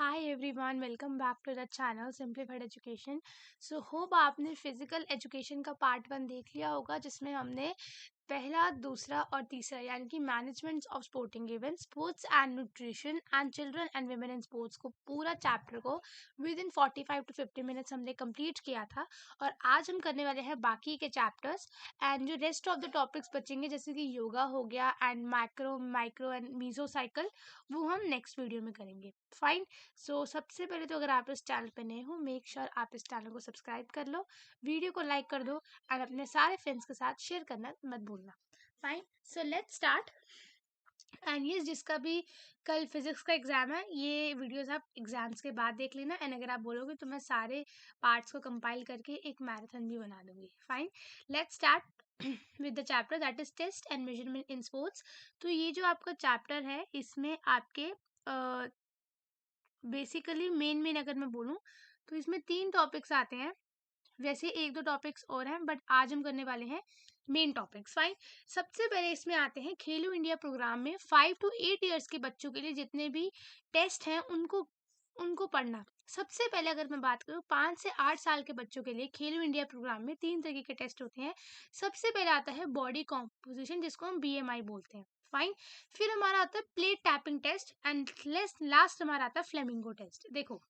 Hi everyone, welcome back to the channel simplified education. So hope आपने physical education का part 1 देख लिया होगा, जिसमें हमने पहला, दूसरा और तीसरा यानी कि management of sporting events, sports and nutrition and children and women in sports को पूरा चैप्टर को विद इन 45 टू 50 मिनट्स हमने कंप्लीट किया था। और आज हम करने वाले हैं बाकी के चैप्टर्स एंड जो रेस्ट ऑफ द टॉपिक्स बचेंगे, जैसे कि योगा हो गया and macro micro and meso cycle, वो हम नेक्स्ट वीडियो में करेंगे। फाइन। सो सबसे पहले तो अगर आप इस चैनल पर नए हो, मेक श्योर आप इस चैनल को सब्सक्राइब कर लो, वीडियो को लाइक कर दो एंड अपने सारे फ्रेंड्स के साथ शेयर करना मत भूलना। Fine, so let's start. And ये जिसका भी कल फिजिक्स का एग्जाम है, ये वीडियोस आप एग्जाम्स के बाद देख लेना। एंड अगर आप बोलोगे तो मैं सारे पार्ट्स को कंपाइल करके एक मैराथन भी बना दूंगी। Fine, let's start with the chapter that is test and measurement in sports. तो ये जो आपका चैप्टर है, इसमें आपके बेसिकली मेन अगर मैं बोलूँ तो इसमें 3 टॉपिक्स आते हैं। वैसे 1-2 टॉपिक्स और हैं, बट आज हम करने वाले हैं मेन टॉपिक्स। फाइन, सबसे पहले इसमें आते हैं खेलो इंडिया प्रोग्राम में 5 टू 8 इयर्स के बच्चों के लिए जितने भी टेस्ट हैं उनको उनको पढ़ना। सबसे पहले अगर मैं बात करूँ 5 से 8 साल के बच्चों के लिए खेलो इंडिया प्रोग्राम में 3 तरीके के टेस्ट होते हैं। सबसे पहले आता है बॉडी कॉम्पोजिशन, जिसको हम बीएमआई बोलते हैं। फाइन, फिर हमारा आता है plate tapping test and last हमारा आता है फ्लेमिंगो टेस्ट। देखो,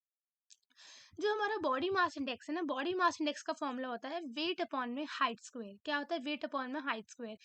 जो हमारा बॉडी मास इंडेक्स है ना, बॉडी मास इंडेक्स का फॉर्मूला होता है वेट अपॉन में हाइट स्क्वायर। क्या होता है? वेट अपॉन में हाइट स्क्वायर।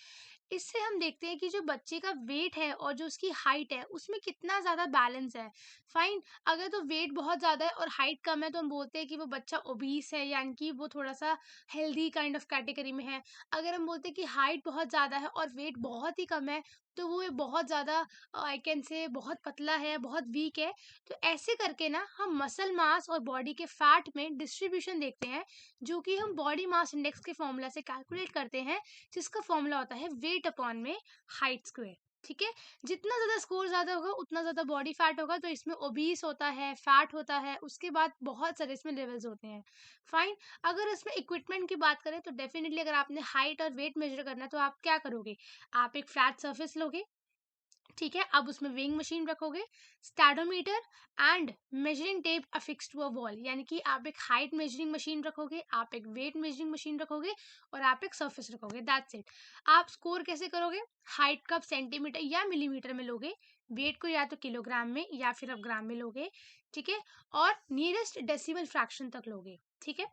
इससे हम देखते हैं कि जो बच्चे का वेट है और जो उसकी हाइट है, उसमें कितना ज़्यादा बैलेंस है। फाइन, अगर तो वेट बहुत ज़्यादा है और हाइट कम है, तो हम बोलते हैं कि वो बच्चा ओबीस है, यानी कि वो थोड़ा सा हेल्दी काइंड ऑफ कैटेगरी में है। अगर हम बोलते हैं कि हाइट बहुत ज़्यादा है और वेट बहुत ही कम है, तो वो बहुत ज़्यादा, आई कैन से, बहुत पतला है, बहुत वीक है। तो ऐसे करके ना हम मसल मास और बॉडी के फैट में डिस्ट्रीब्यूशन देखते हैं, जो कि हम बॉडी मास इंडेक्स के फॉर्मूला से कैलकुलेट करते हैं, जिसका फॉर्मूला होता है वेट अपॉन में हाइट स्क्वायर। ठीक है, जितना ज्यादा स्कोर ज्यादा होगा उतना ज्यादा बॉडी फैट होगा। तो इसमें ओबीस होता है, फैट होता है, उसके बाद बहुत सारे इसमें लेवल्स होते हैं। फाइन, अगर इसमें इक्विपमेंट की बात करें तो डेफिनेटली अगर आपने हाइट और वेट मेजर करना है तो आप क्या करोगे? आप एक फ्लैट सर्फेस लोगे, ठीक है, अब उसमें वेइंग मशीन रखोगे, stadiometer and measuring tape affixed to a wall, यानी कि आप एक हाइट मेजरिंग मशीन रखोगे, आप एक वेट मेजरिंग मशीन रखोगे और आप एक सरफेस रखोगे। That's it. आप स्कोर कैसे करोगे? हाइट का सेंटीमीटर या मिलीमीटर में लोगे, वेट को या तो किलोग्राम में या फिर आप ग्राम में लोगे, ठीक है, और नियरेस्ट डेसिमल फ्रैक्शन तक लोगे। ठीक है,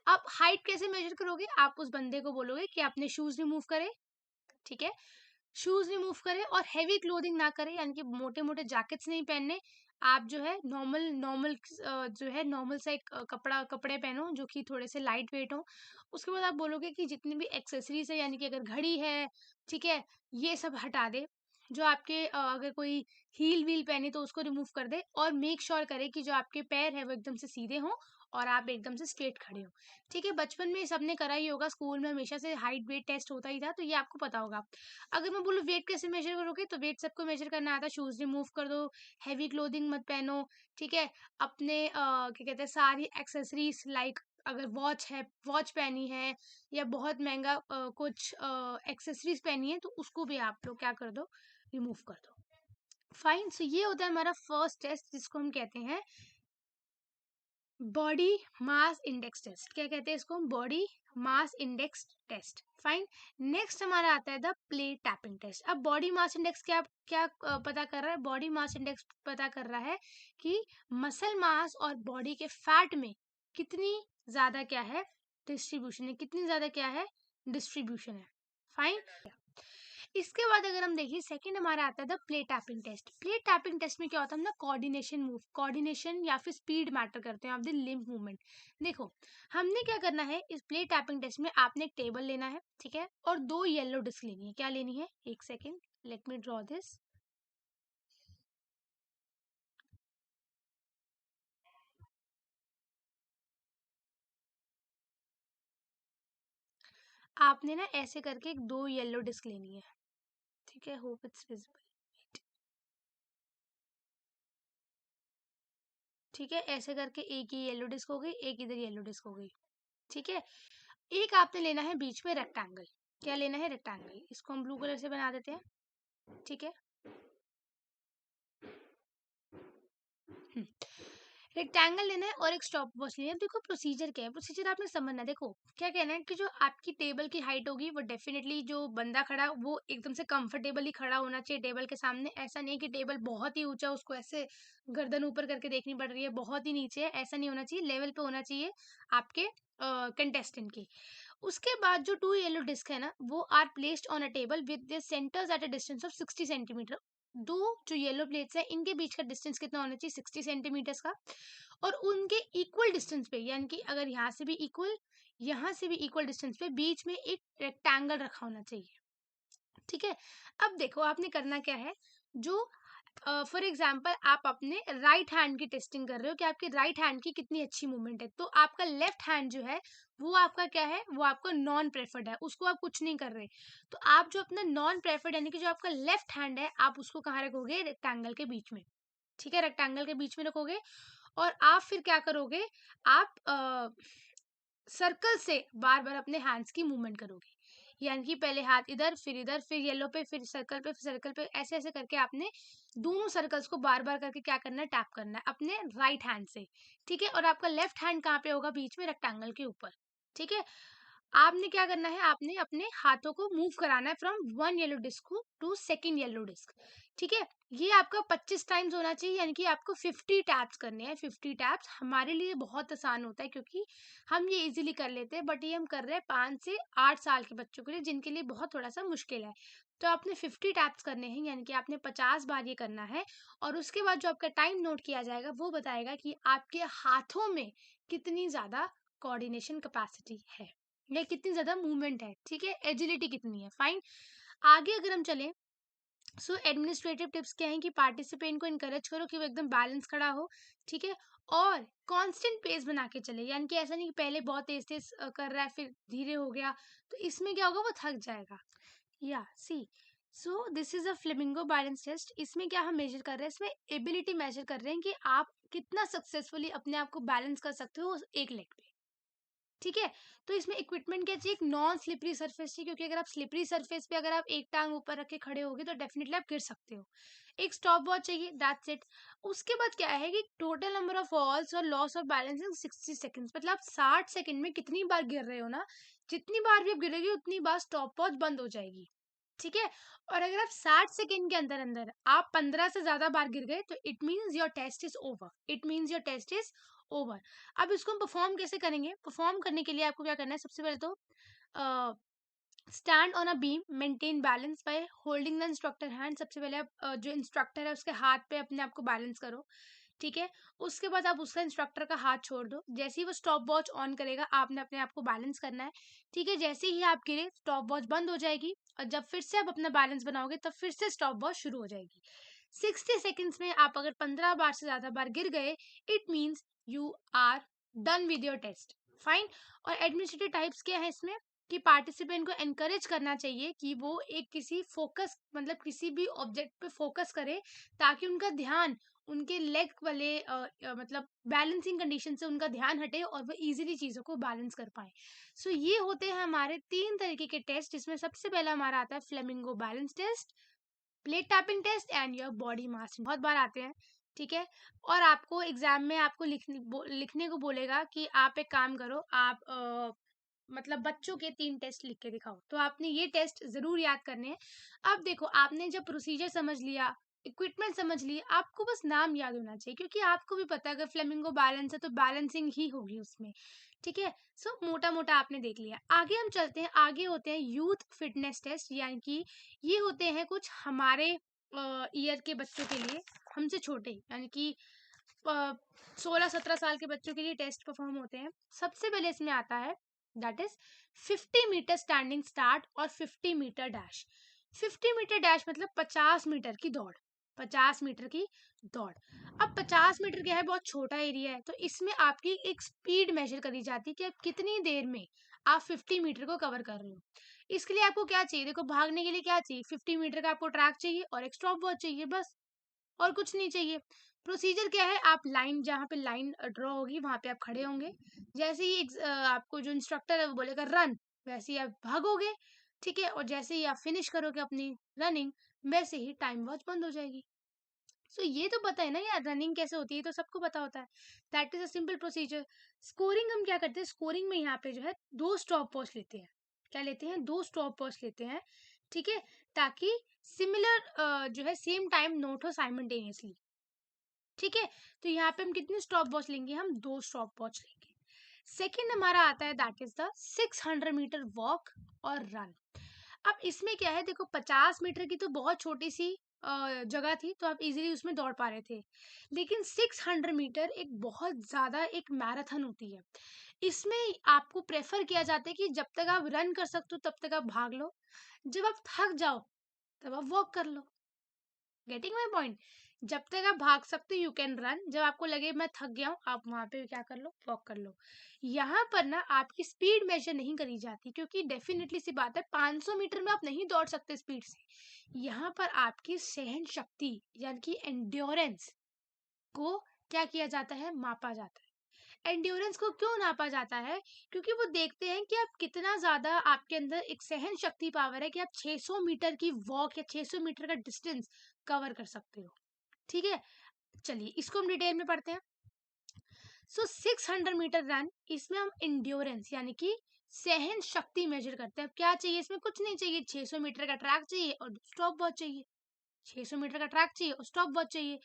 आप हाइट कैसे मेजर करोगे? आप उस बंदे को बोलोगे कि आपने शूज रिमूव करे, ठीक है, शूज रिमूव करें और हैवी क्लोथिंग ना करें, यानी कि मोटे मोटे जैकेट्स नहीं पहनने। आप जो है नॉर्मल नॉर्मल जो है नॉर्मल सा एक कपड़े पहनो जो कि थोड़े से लाइट वेट हो। उसके बाद आप बोलोगे कि जितनी भी एक्सेसरीज है, यानी कि अगर घड़ी है, ठीक है, ये सब हटा दे। जो आपके अगर कोई हील व्हील पहने तो उसको रिमूव कर दे, और मेक श्योर करे कि जो आपके पैर है वो एकदम से सीधे हों और आप एकदम से स्ट्रेट खड़े हो। ठीक है, बचपन में सबने करा ही होगा, स्कूल में हमेशा से हाइट वेट टेस्ट होता ही था, तो ये आपको पता होगा। अगर मैं बोलूँ वेट कैसे मेजर करोगे, तो वेट सबको मेजर करना आता है। शूज रिमूव कर दो, हैवी क्लोथिंग मत पहनो, ठीक है, अपने क्या कहते हैं, सारी एक्सेसरीज लाइक अगर वॉच है, वॉच पहनी है, या बहुत महंगा कुछ एक्सेसरीज पहनी है, तो उसको भी आप लोग क्या कर दो? रिमूव कर दो। फाइन, सो ये होता है हमारा फर्स्ट टेस्ट, जिसको हम कहते हैं बॉडी मास इंडेक्स टेस्ट। क्या कहते हैं इसको? Body mass index test. Fine, next हमारा आता है द प्लेट टैपिंग टेस्ट। अब बॉडी मास इंडेक्स क्या क्या पता कर रहा है? बॉडी मास इंडेक्स पता कर रहा है कि मसल मास और बॉडी के फैट में कितनी ज्यादा क्या है? डिस्ट्रीब्यूशन है। कितनी ज्यादा क्या है? डिस्ट्रीब्यूशन है। फाइन, इसके बाद अगर हम देखिए सेकंड हमारा आता है the plate tapping test. Plate tapping test में क्या होता है ना, कोऑर्डिनेशन या फिर स्पीड मैटर करते हैं ऑफ द लिम्ब मूवमेंट। देखो, हमने क्या करना है इस प्लेट टैपिंग टेस्ट में, आपने एक टेबल लेना है, ठीक है, और 2 येलो डिस्क लेनी है। क्या लेनी है? एक second, let me draw this. आपने ना ऐसे करके एक 2 येलो डिस्क लेनी है, ठीक है, होप इट्स विजिबल। ठीक है, ऐसे करके एक ही येलो डिस्क हो गई, एक इधर येलो डिस्क हो गई। ठीक है, एक आपने लेना है बीच में रेक्टेंगल। क्या लेना है? रेक्टेंगल। इसको हम ब्लू कलर से बना देते हैं, ठीक है। रेक्टेंगल लेना है और एक स्टॉप वॉच लेना है। देखो प्रोसीजर क्या है, प्रोसीजर आपने समझना है। देखो क्या कहना है कि जो आपकी टेबल की हाइट होगी वो डेफिनेटली जो बंदा खड़ा है वो एकदम से कंफर्टेबली खड़ा होना चाहिए टेबल के सामने। ऐसा नहीं है कि टेबल बहुत ही ऊंचा उसको ऐसे गर्दन ऊपर करके देखनी पड़ रही है, बहुत ही नीचे है, ऐसा नहीं होना चाहिए। लेवल पे होना चाहिए आपके कंटेस्टेंट की। उसके बाद जो टू येलो डिस्क है ना वो are placed on a table with the centres at a distance of 60 centimetre. दो जो येलो प्लेट्स है इनके बीच का डिस्टेंस कितना होना चाहिए, 60 सेंटीमीटर्स का। और उनके इक्वल डिस्टेंस पे, यानी कि अगर यहाँ से भी इक्वल, यहाँ से भी इक्वल डिस्टेंस पे बीच में एक रेक्टेंगल रखा होना चाहिए। ठीक है। अब देखो आपने करना क्या है, जो फॉर एग्जाम्पल आप अपने राइट हैंड की टेस्टिंग कर रहे हो कि आपके राइट हैंड की कितनी अच्छी मूवमेंट है, तो आपका लेफ्ट हैंड जो है वो आपका क्या है, वो आपका नॉन प्रेफर्ड है, उसको आप कुछ नहीं कर रहे। तो आप जो अपना नॉन प्रेफर्ड यानी कि जो आपका लेफ्ट हैंड है आप उसको कहाँ रखोगे, रेक्टेंगल के बीच में। ठीक है, रेक्टेंगल के बीच में रखोगे। और आप फिर क्या करोगे, आप सर्कल से बार बार अपने हैंड्स की मूवमेंट करोगे। यानी कि पहले हाथ इधर फिर येलो पे फिर सर्कल पे ऐसे ऐसे करके आपने दोनों सर्कल्स को बार बार करके क्या करना है, टैप करना है अपने राइट हैंड से। ठीक है, और आपका लेफ्ट हैंड कहाँ पे होगा, बीच में रेक्टेंगल के ऊपर। ठीक है। आपने क्या करना है, आपने अपने हाथों को मूव कराना है from one yellow disc to second yellow disc. ठीक है। ये आपका 25 टाइम्स होना चाहिए, यानी कि आपको 50 टैप्स करने हैं। 50 टैप्स हमारे लिए बहुत आसान होता है क्योंकि हम ये इजीली कर लेते हैं, बट ये हम कर रहे हैं 5 से 8 साल के बच्चों के लिए जिनके लिए बहुत थोड़ा सा मुश्किल है। तो आपने 50 टैप्स करने हैं, यानी कि आपने 50 बार ये करना है। और उसके बाद जो आपका टाइम नोट किया जाएगा वो बताएगा कि आपके हाथों में कितनी ज्यादा कोऑर्डिनेशन कैपेसिटी है या कितनी ज्यादा मूवमेंट है। ठीक है, एजिलिटी कितनी है। फाइन। आगे अगर हम चलें, सो एडमिनिस्ट्रेटिव टिप्स क्या है कि पार्टिसिपेंट को इनकरेज करो कि वो एकदम बैलेंस खड़ा हो। ठीक है। और कांस्टेंट पेस बना के चले, यानी कि ऐसा नहीं कि पहले बहुत तेज तेज कर रहा है फिर धीरे हो गया, तो इसमें क्या होगा, वो थक जाएगा। या see, so this is a flamingo balance test. इसमें क्या हम मेजर कर रहे हैं, इसमें एबिलिटी मेजर कर रहे हैं कि आप कितना सक्सेसफुली अपने आप को बैलेंस कर सकते हो एक लेग पे। ठीक है। तो इसमें इक्विपमेंट क्या चाहिए, एक नॉन स्लिपरी सरफेस चाहिए, क्योंकि अगर आप स्लिपरी सरफेस पे अगर आप एक टांग ऊपर रख के खड़े होगे तो डेफिनेटली आप गिर सकते हो। एक स्टॉप वॉच चाहिए, दैट्स इट। उसके बाद क्या है कि टोटल नंबर ऑफ फॉल्स और loss of balance in 60 seconds, मतलब आप 60 सेकंड में कितनी बार गिर रहे हो ना, जितनी बार भी आप गिरोगे उतनी बार स्टॉप वॉच बंद हो जाएगी। ठीक है। और अगर आप 60 सेकंड के अंदर अंदर आप 15 से ज्यादा बार गिर गए तो it means your test is over, it means your test is over. अब इसको हम परफॉर्म कैसे करेंगे, परफॉर्म करने के लिए आपको क्या करना है, सबसे पहले तो stand on a beam, maintain balance by holding the instructor hand. सबसे पहले आप जो इंस्ट्रक्टर है उसके हाथ पे अपने आप को बैलेंस करो। ठीक है। उसके बाद आप उसका इंस्ट्रक्टर का हाथ छोड़ दो, जैसे ही वो स्टॉप वॉच ऑन करेगा आपने अपने आप को बैलेंस करना है। ठीक है, जैसे ही आप गिरे स्टॉप वॉच बंद हो जाएगी, और जब फिर से आप अपना बैलेंस बनाओगे तब फिर से स्टॉप वॉच शुरू हो जाएगी। 60 सेकेंड्स में आप अगर 15 बार से ज्यादा बार गिर गए, it means you are done with your test. Fine. और एडमिनिस्ट्रेटिव टाइप्स क्या है इसमें, कि पार्टिसिपेंट को एनकरेज करना चाहिए कि वो एक किसी फोकस, मतलब किसी भी ऑब्जेक्ट पे फोकस करे, ताकि उनका ध्यान उनके लेग वाले मतलब बैलेंसिंग कंडीशन से उनका ध्यान हटे और वो इजीली चीजों को बैलेंस कर पाए। सो ये होते हैं हमारे 3 तरीके के टेस्ट, जिसमें सबसे पहला हमारा आता है flamingo balance test, plate tapping test and your body mass. बहुत बार आते हैं। ठीक है। और आपको एग्जाम में आपको लिखने को बोलेगा कि आप एक काम करो, आप मतलब बच्चों के 3 टेस्ट लिख के दिखाओ, तो आपने ये टेस्ट जरूर याद करने हैं। अब देखो आपने जब प्रोसीजर समझ लिया, इक्विपमेंट समझ लिए, आपको बस नाम याद होना चाहिए, क्योंकि आपको भी पता है अगर फ्लेमिंगो बैलेंस है तो बैलेंसिंग ही होगी उसमें। ठीक है। सो मोटा मोटा आपने देख लिया। आगे हम चलते हैं, आगे होते हैं यूथ फिटनेस टेस्ट, यानी कि ये होते हैं कुछ हमारे ईयर के बच्चों के लिए, हमसे छोटे, यानी कि 16-17 साल के बच्चों के लिए टेस्ट परफॉर्म होते हैं। सबसे पहले इसमें आता है that is 50 metre standing start और 50 मीटर डैश। 50 मीटर डैश मतलब 50 मीटर की दौड़, 50 मीटर की दौड़। अब 50 मीटर क्या है, बहुत छोटा एरिया है, तो इसमें आपकी एक स्पीड मेजर करी जाती है कि आप कितनी देर में आप 50 मीटर को कवर कर रहे हो। इसके लिए आपको क्या चाहिए, देखो भागने के लिए क्या चाहिए, 50 मीटर का आपको ट्रैक चाहिए और एक स्टॉप वॉच चाहिए, बस और कुछ नहीं चाहिए। प्रोसीजर क्या है, आप लाइन, जहाँ पे लाइन ड्रॉ होगी वहां पे आप खड़े होंगे। जैसे ही आपको जो इंस्ट्रक्टर है वो बोलेगा रन, वैसे ही आप भागोगे। ठीक है। और जैसे ही आप फिनिश करोगे अपनी रनिंग, वैसे ही टाइम वॉच बंद हो जाएगी। सो ये तो पता है ना यार, रनिंग कैसे होती है तो सबको पता होता है। That is a simple procedure. Scoring हम क्या करते हैं, स्कोरिंग में यहाँ पे जो है 2 स्टॉप वॉच लेते हैं। क्या लेते हैं, 2 स्टॉप वॉच लेते हैं, ठीक है, ताकि सिमिलर जो है सेम टाइम नोट हो साइमल्टेनियसली, ठीक है। तो यहाँ पे हम कितने स्टॉप वॉच लेंगे, हम 2 स्टॉप वॉच लेंगे। सेकंड हमारा आता है that is the 600 metre walk और रन। अब इसमें क्या है, देखो 50 मीटर की तो बहुत छोटी सी जगह थी, तो आप इजीली उसमें दौड़ पा रहे थे, लेकिन 600 मीटर एक बहुत ज्यादा एक मैराथन होती है। इसमें आपको प्रेफर किया जाता है कि जब तक आप रन कर सकते हो तब तक आप भाग लो, जब आप थक जाओ तब आप वॉक कर लो। Getting my point? जब तक आप भाग सकते हो यू कैन रन, जब आपको लगे मैं थक गया हूँ आप वहां पे क्या कर लो, वॉक कर लो। यहाँ पर ना आपकी स्पीड मेजर नहीं करी जाती, क्योंकि डेफिनेटली सी बात है 500 मीटर में आप नहीं दौड़ सकते स्पीड से। यहाँ पर आपकी सहन शक्ति यानी कि एंड्योरेंस को क्या किया जाता है, मापा जाता है। एंड्योरेंस को क्यों नापा जाता है, क्योंकि वो देखते हैं कि आप कितना ज्यादा आपके अंदर एक सहन शक्ति पावर है कि आप 600 मीटर की वॉक या 600 मीटर का डिस्टेंस कवर कर सकते हो, ठीक है। चलिए इसको हम डिटेल में पढ़ते हैं। सो 600 मीटर रन, इसमें हम इंड्योरेंस यानी कि सहन शक्ति मेजर करते हैं। अब क्या चाहिए इसमें, कुछ नहीं चाहिए, 600 मीटर का ट्रैक चाहिए और स्टॉप वॉच चाहिए। 600 मीटर का ट्रैक चाहिए और स्टॉप वॉच चाहिए।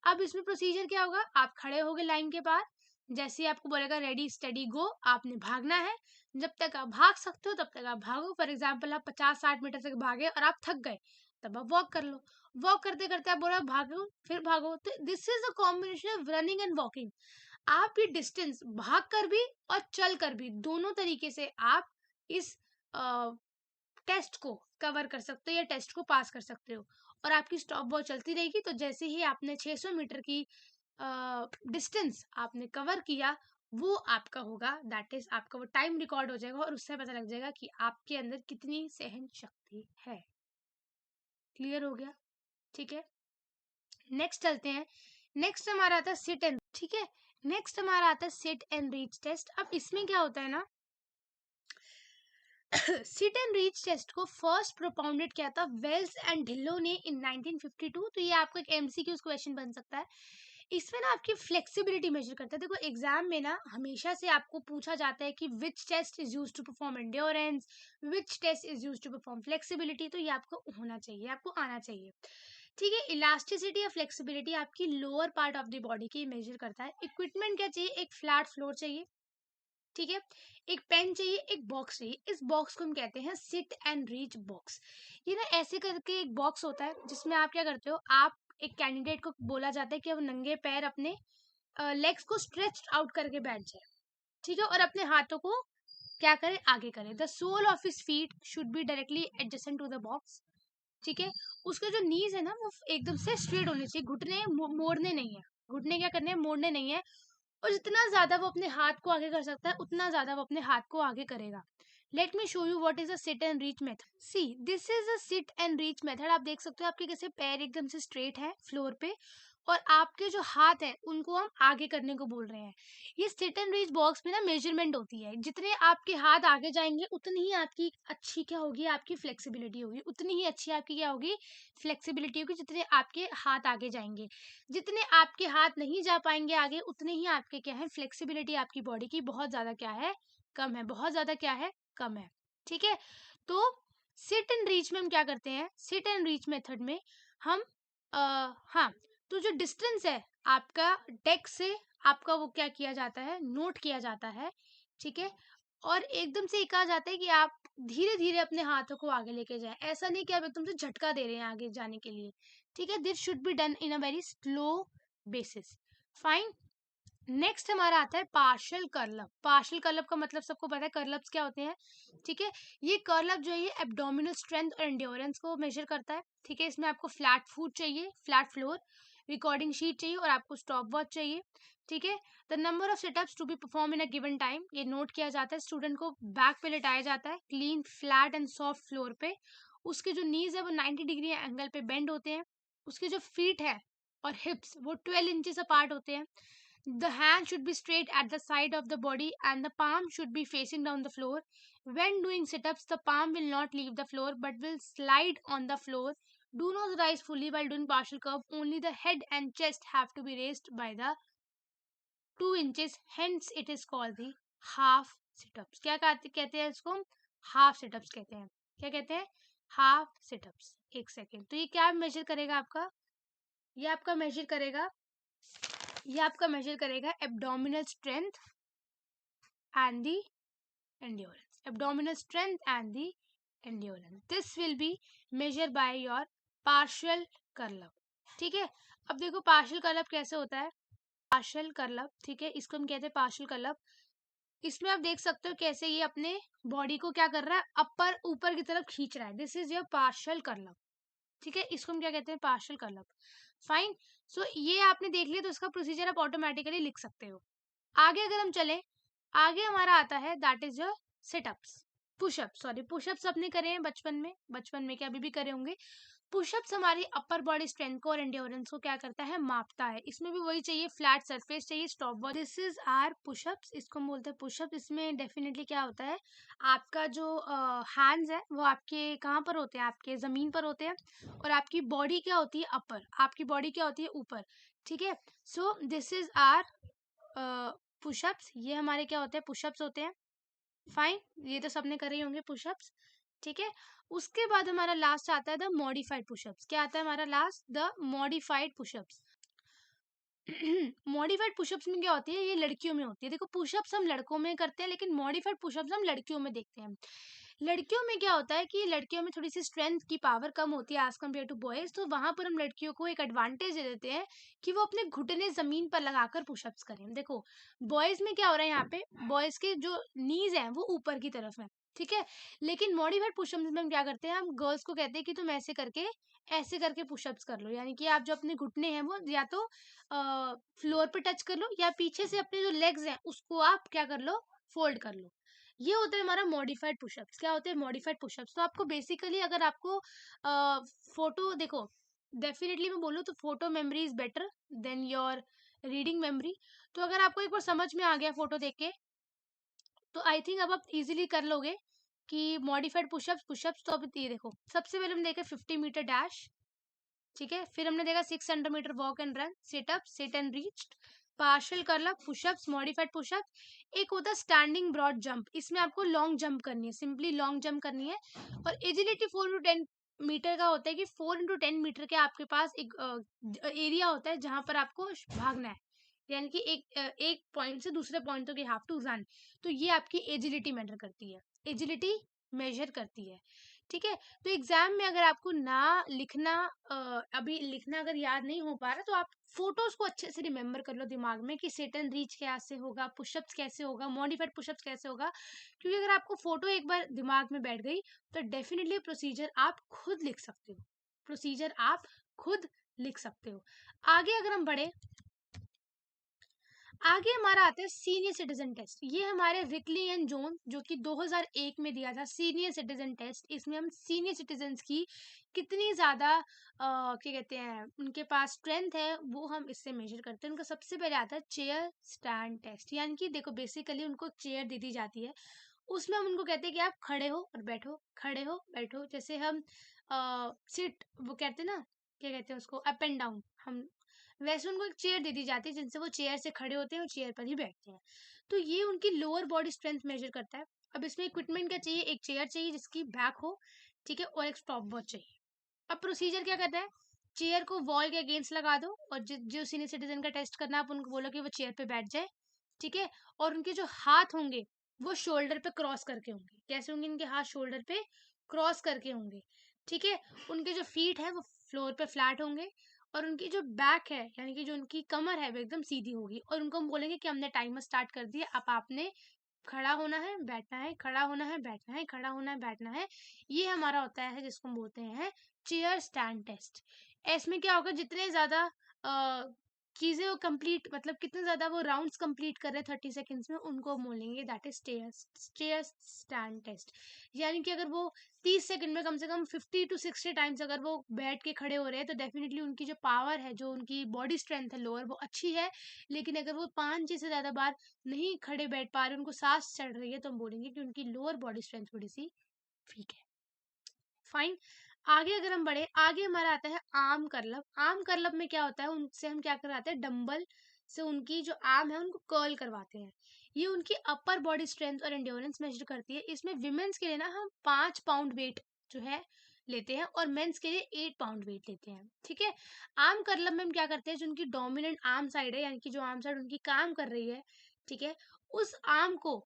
अब इसमें प्रोसीजर क्या होगा, आप खड़े होगे लाइन के बाहर, जैसे ही आपको बोलेगा रेडी स्टडी गो, आपने भागना है। जब तक आप भाग सकते हो तब तक आप भागो। फॉर एग्जाम्पल आप 50-60 मीटर तक भागे और आप थक गए, तब आप वॉक कर लो। वॉक करते करते आप बोला भागो फिर भागो, तो this is a combination of running and walking. आप ये डिस्टेंस भाग कर भी और चल कर भी, दोनों तरीके से आप इस टेस्ट को कवर कर सकते हो या टेस्ट को पास कर सकते हो। और आपकी स्टॉप वॉच चलती रहेगी, तो जैसे ही आपने 600 मीटर की डिस्टेंस आपने कवर किया, वो आपका होगा, दैट इज आपका वो टाइम रिकॉर्ड हो जाएगा और उससे पता लग जाएगा कि आपके अंदर कितनी सहन शक्ति है। क्लियर हो गया, ठीक है। नेक्स्ट चलते हैं। नेक्स्ट हमारा आता है सिट एंड, ठीक है। नेक्स्ट हमारा आता है सिट एंड रीच टेस्ट। अब इसमें क्या होता है ना, सिट एंड रीच टेस्ट को फर्स्ट प्रोपाउंडेड किया था वेल्स एंड ढिल्लो ने इन 1952। तो ये आपको एक एमसीक्यूज क्वेश्चन बन सकता है। इसमें ना आपकी फ्लेक्सिबिलिटी मेजर करता है। देखो एग्जाम में ना हमेशा से आपको पूछा जाता है कि which test is used to perform endurance, which test is used to perform flexibility. तो ये आपको होना चाहिए, आपको आना चाहिए, ठीक है। इलास्टिसिटी या फ्लेक्सिबिलिटी आपकी lower part of the body की मेजर करता है। इक्विपमेंट क्या चाहिए, एक फ्लैट फ्लोर चाहिए, ठीक है, एक पेन चाहिए, एक बॉक्स चाहिए। इस बॉक्स को हम कहते हैं सिट एंड रीच बॉक्स। ये ना ऐसे करके एक बॉक्स होता है जिसमें आप क्या करते हो, आप एक कैंडिडेट को बोला जाता है कि वो नंगे पैर अपने लेग्स को स्ट्रेच आउट करके बैठ जाए, ठीक है, और अपने हाथों को क्या करे, आगे करे। The sole of his feet should be directly adjacent to the box, ठीक है। उसके जो नीज है ना वो एकदम से स्ट्रेट होने चाहिए, घुटने मोड़ने नहीं है। घुटने क्या करने हैं, मोड़ने नहीं है। और जितना ज्यादा वो अपने हाथ को आगे कर सकता है उतना ज्यादा वो अपने हाथ को आगे करेगा। Late me show you what is a seat and reach method. See this is a seat and reach method. आप देख सकते हो आपके कैसे पैर एकदम से स्ट्रेट है फ्लोर पे, और आपके जो हाथ है उनको हम आगे करने को बोल रहे हैं। ये सिट एंड रीच बॉक्स में ना मेजरमेंट होती है, जितने आपके हाथ आगे जाएंगे उतनी ही आपकी अच्छी क्या होगी, आपकी फ्लेक्सिबिलिटी होगी, उतनी ही अच्छी आपकी क्या होगी, फ्लेक्सिबिलिटी होगी, जितने आपके हाथ आगे जाएंगे। जितने आपके हाथ नहीं जा पाएंगे आगे, उतने ही आपके क्या है, फ्लेक्सिबिलिटी आपकी बॉडी की बहुत ज्यादा क्या है, कम है, बहुत ज्यादा क्या है, कम है, ठीक है। तो सिट एंड रीच में हम क्या करते हैं, सिट एंड रीच मेथड में हम हाँ, तो जो डिस्टेंस है आपका डेस्क से, आपका वो क्या किया जाता है, नोट किया जाता है, ठीक है। और एकदम से ये कहा जाता है कि आप धीरे धीरे अपने हाथों को आगे लेके जाएं। ऐसा नहीं कि आप एकदम से झटका दे रहे हैं आगे जाने के लिए, ठीक है। This should be done in a very slow basis, fine. Next हमारा आता है partial curl up. Partial curl up का मतलब सबको पता है, कर्ल अप्स क्या होते हैं, ठीक है। ये कर्ल अप जो है ये एब्डोमिनल स्ट्रेंथ और एंड्योरेंस को मेजर करता है, ठीक है। इसमें आपको फ्लैट फुट चाहिए, फ्लैट फ्लोर, रिकॉर्डिंग शीट चाहिए और आपको स्टॉप वॉच चाहिए, ठीक है। The number of setups to be perform in a given time, ये नोट किया जाता है। स्टूडेंट को बैक पे लेटाया जाता है clean flat and soft floor पे। उसके जो नीज है वो 90 डिग्री एंगल पे बेंड होते हैं। उसके जो फीट है और हिप्स वो 12 इंचेस अपार्ट होते हैं। The hand should be straight at the side of the body and the palm should be facing down the floor. When doing sit-ups, the palm will not leave the floor but will slide on the floor Do not rise fully while doing partial curve. Only the head and chest have to be raised by the 2 inches. Hence it is called the half sit-ups. क्या कहते हैं इसको? Half sit-ups कहते हैं. क्या कहते हैं? Half sit-ups. एक सेकेंड. तो ये क्या मेजर करेगा आपका? ये आपका मेजर करेगा abdominal strength and the endurance. Abdominal strength and the endurance. This will be measured by your partial curl up. ठीक है. अब देखो partial curl up कैसे होता है. partial curl up, ठीक है, इसको हम कहते हैं partial curl up. इसमें आप देख सकते हो कैसे ये अपने बॉडी को क्या कर रहा है, अपर ऊपर की तरफ खींच रहा है. This is your partial curl up. ठीक है, इसको हम क्या कहते हैं, partial curl up. फाइन. सो ये आपने देख लिया, तो इसका प्रोसीजर आप ऑटोमेटिकली लिख सकते हो. आगे अगर हम चले, आगे हमारा आता है that is your sit-ups. Pushups अपने करे हैं बचपन में क्या अभी भी करे होंगे. पुशअप्स हमारी अपर बॉडी स्ट्रेंथ को और एंड्योरेंस को क्या करता है, मापता है. इसमें भी वही चाहिए, फ्लैट सरफेस चाहिए, stop watch. This is our pushups. इसको हम बोलते हैं पुशअप. इसमें डेफिनेटली क्या होता है, आपका जो हैंड्स है वो आपके कहाँ पर होते हैं, आपके जमीन पर होते हैं, और आपकी बॉडी क्या होती है, अपर. आपकी बॉडी क्या होती है, ऊपर. ठीक है. So this is our pushups. ये हमारे क्या होते हैं, पुशअप्स होते हैं. फाइन. ये तो सबने करे ही होंगे पुशअप्स. ठीक है. उसके बाद हमारा लास्ट आता है द मॉडिफाइड पुशअप्स. क्या आता है हमारा last, the modified pushups. Modified pushups में क्या होती है, ये लड़कियों में होती है. देखो पुशअप्स हम लड़कों में करते हैं, लेकिन मॉडिफाइड पुशअप्स हम लड़कियों में देखते हैं. लड़कियों में क्या होता है कि लड़कियों में थोड़ी सी स्ट्रेंथ की पावर कम होती है एज कम्पेयर टू बॉयज. तो वहां पर हम लड़कियों को एक एडवांटेज दे देते हैं कि वो अपने घुटने जमीन पर लगाकर पुशअप्स करें. देखो बॉयज में क्या हो रहा है, यहाँ पे बॉयज के जो नीज है वो ऊपर की तरफ है. ठीक है. लेकिन मॉडिफाइड पुशअप्स में हम क्या करते हैं, हम गर्ल्स को कहते हैं कि तुम ऐसे करके पुशअप्स कर लो. यानी कि आप जो अपने घुटने हैं वो या तो फ्लोर पे टच कर लो, या पीछे से अपने जो लेग्स हैं उसको आप क्या कर लो, फोल्ड कर लो. ये होता है हमारा मॉडिफाइड पुशअप्स. क्या होते हैं मॉडिफाइड पुशअप्स. तो आपको बेसिकली अगर आपको फोटो देखो, डेफिनेटली मैं बोलूँ तो photo memory is better than your reading memory. तो अगर आपको एक बार समझ में आ गया फोटो देख के, तो आई थिंक अब आप इजीली कर लोगे कि मॉडिफाइड पुशअप्स. तो अब ये देखो, सबसे पहले हम देखे 50 मीटर डैश. ठीक है. फिर हमने देखा 600 metre walk and run, sit and reach, partial curl up, pushups, modified pushup. एक होता है स्टैंडिंग ब्रॉड जंप. इसमें आपको लॉन्ग जंप करनी है, सिंपली लॉन्ग जंप करनी है. और एजिलिटी 4 into 10 मीटर का होता है कि 4 into 10 मीटर के आपके पास एक एरिया होता है जहां पर आपको भागना है. यानी कि एक पॉइंट से दूसरे पॉइंट तक यू हैव टू रन. तो ये आपकी एजिलिटी मैटर करती है, एजिलिटी मेजर करती है. ठीक है. तो एग्जाम में अगर आपको ना लिखना अभी लिखना अगर याद नहीं हो पा रहा, तो आप फोटोज को अच्छे से रिमेम्बर कर लो दिमाग में कि सेट एंड रीच कैसे होगा, पुशअप्स कैसे होगा, मॉडिफाइड पुशअप्स कैसे होगा. क्योंकि अगर आपको फोटो एक बार दिमाग में बैठ गई तो डेफिनेटली प्रोसीजर आप खुद लिख सकते हो. प्रोसीजर आप खुद लिख सकते हो. आगे अगर हम बढ़े, आगे हमारा आता है सीनियर सिटीजन टेस्ट. ये हमारे रिकली एंड जोन जो कि 2001 में दिया था, सीनियर सिटीजन टेस्ट. इसमें हम सीनियर सिटीजन्स की कितनी ज़्यादा क्या कहते हैं, उनके पास स्ट्रेंथ है, वो हम इससे मेजर करते हैं. उनका सबसे पहले आता है चेयर स्टैंड टेस्ट. यानी कि देखो बेसिकली उनको चेयर दे दी जाती है, उसमें हम उनको कहते हैं कि आप खड़े हो और बैठो, खड़े हो बैठो. जैसे हम सिट वो कहते हैं ना, क्या कहते हैं उसको, अप एंड डाउन, हम वैसे उनको एक चेयर दे दी जाती है जिनसे वो चेयर से खड़े होते हैं और चेयर पर ही बैठते हैं. तो ये उनकी लोअर बॉडी स्ट्रेंथ मेजर करता है. अब इसमें इक्विपमेंट क्या चाहिए, एक चेयर चाहिए जिसकी बैक हो. ठीक है. और एक स्टॉप वॉच चाहिए. अब प्रोसीजर क्या करता है, चेयर को वॉल के अगेंस्ट लगा दो, और जो सीनियर सिटीजन का टेस्ट करना है आप उनको बोलो कि वो चेयर पे बैठ जाए. ठीक है. और उनके जो हाथ होंगे वो शोल्डर पे क्रॉस करके होंगे. कैसे होंगे, इनके हाथ शोल्डर पे क्रॉस करके होंगे. ठीक है. उनके जो फीट है वो फ्लोर पे फ्लैट होंगे, और उनकी जो बैक है यानी कि जो उनकी कमर है वो एकदम सीधी होगी. और उनको हम बोलेंगे कि हमने टाइमर स्टार्ट कर दिया, अब आपने खड़ा होना है, बैठना है, खड़ा होना है, बैठना है, खड़ा होना है, बैठना है. ये हमारा होता है जिसको हम बोलते हैं चेयर स्टैंड टेस्ट. इसमें क्या होगा, जितने ज्यादा चीजें वो कंप्लीट, मतलब कितने ज्यादा वो राउंड्स कंप्लीट कर रहे हैं 30 सेकंड्स में, उनको बोलेंगे that is chair stand test. यानी कि अगर वो 30 सेकंड में कम से कम 50 to 60 टाइम्स अगर वो बैठ के खड़े हो रहे हैं, तो डेफिनेटली उनकी जो पावर है, जो उनकी बॉडी स्ट्रेंथ है लोअर, वो अच्छी है. लेकिन अगर वो 5 से ज्यादा बार नहीं खड़े बैठ पा रहे, उनको सांस चढ़ रही है, तो हम बोलेंगे कि उनकी लोअर बॉडी स्ट्रेंथ थोड़ी सी वीक है. फाइन. आगे अगर हम बढ़े, आगे हमारा आता है आर्म करलब। आर्म करलब में क्या होता है, उनसे हम क्या कराते हैं, डंबल से उनकी जो आर्म है उनको कर्ल करवाते हैं। ये उनकी अपर बॉडी स्ट्रेंथ और एंड्योरेंस मेजर करती है। इसमें विमेन्स के लिए ना हम 5 पाउंड वेट जो है लेते हैं और मेंस के लिए 8 पाउंड वेट लेते हैं। ठीक है, आर्म करलब में हम क्या करते हैं, जो उनकी डोमिनेंट आर्म साइड है, यानी कि जो आर्म साइड उनकी काम कर रही है, ठीक है, उस आर्म को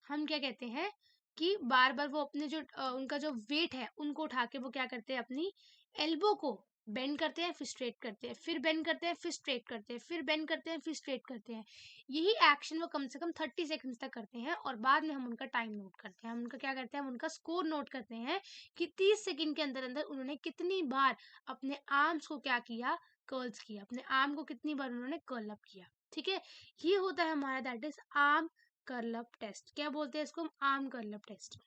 हम क्या कहते हैं कि बार बार वो अपने जो उनका जो वेट है उनको उठा के वो क्या करते हैं, अपनी एल्बो को बेंड करते हैं, फिर स्ट्रेट करते हैं, फिर बेंड करते हैं, फिर स्ट्रेट करते हैं, फिर बेंड करते हैं, फिर स्ट्रेट करते हैं। यही एक्शन वो कम से कम 30 सेकंड्स तक करते हैं और बाद में हम उनका टाइम नोट करते हैं। हम उनका क्या करते हैं, हम उनका स्कोर नोट करते हैं कि 30 सेकंड के अंदर अंदर उन्होंने कितनी बार अपने आर्म्स को क्या किया, कर्ल्स किया, अपने आर्म को कितनी बार उन्होंने कर्ल अप किया। ठीक है, ये होता है हमारा that is arm curl up test. क्या बोलते हैं इसको, हम arm curl up test.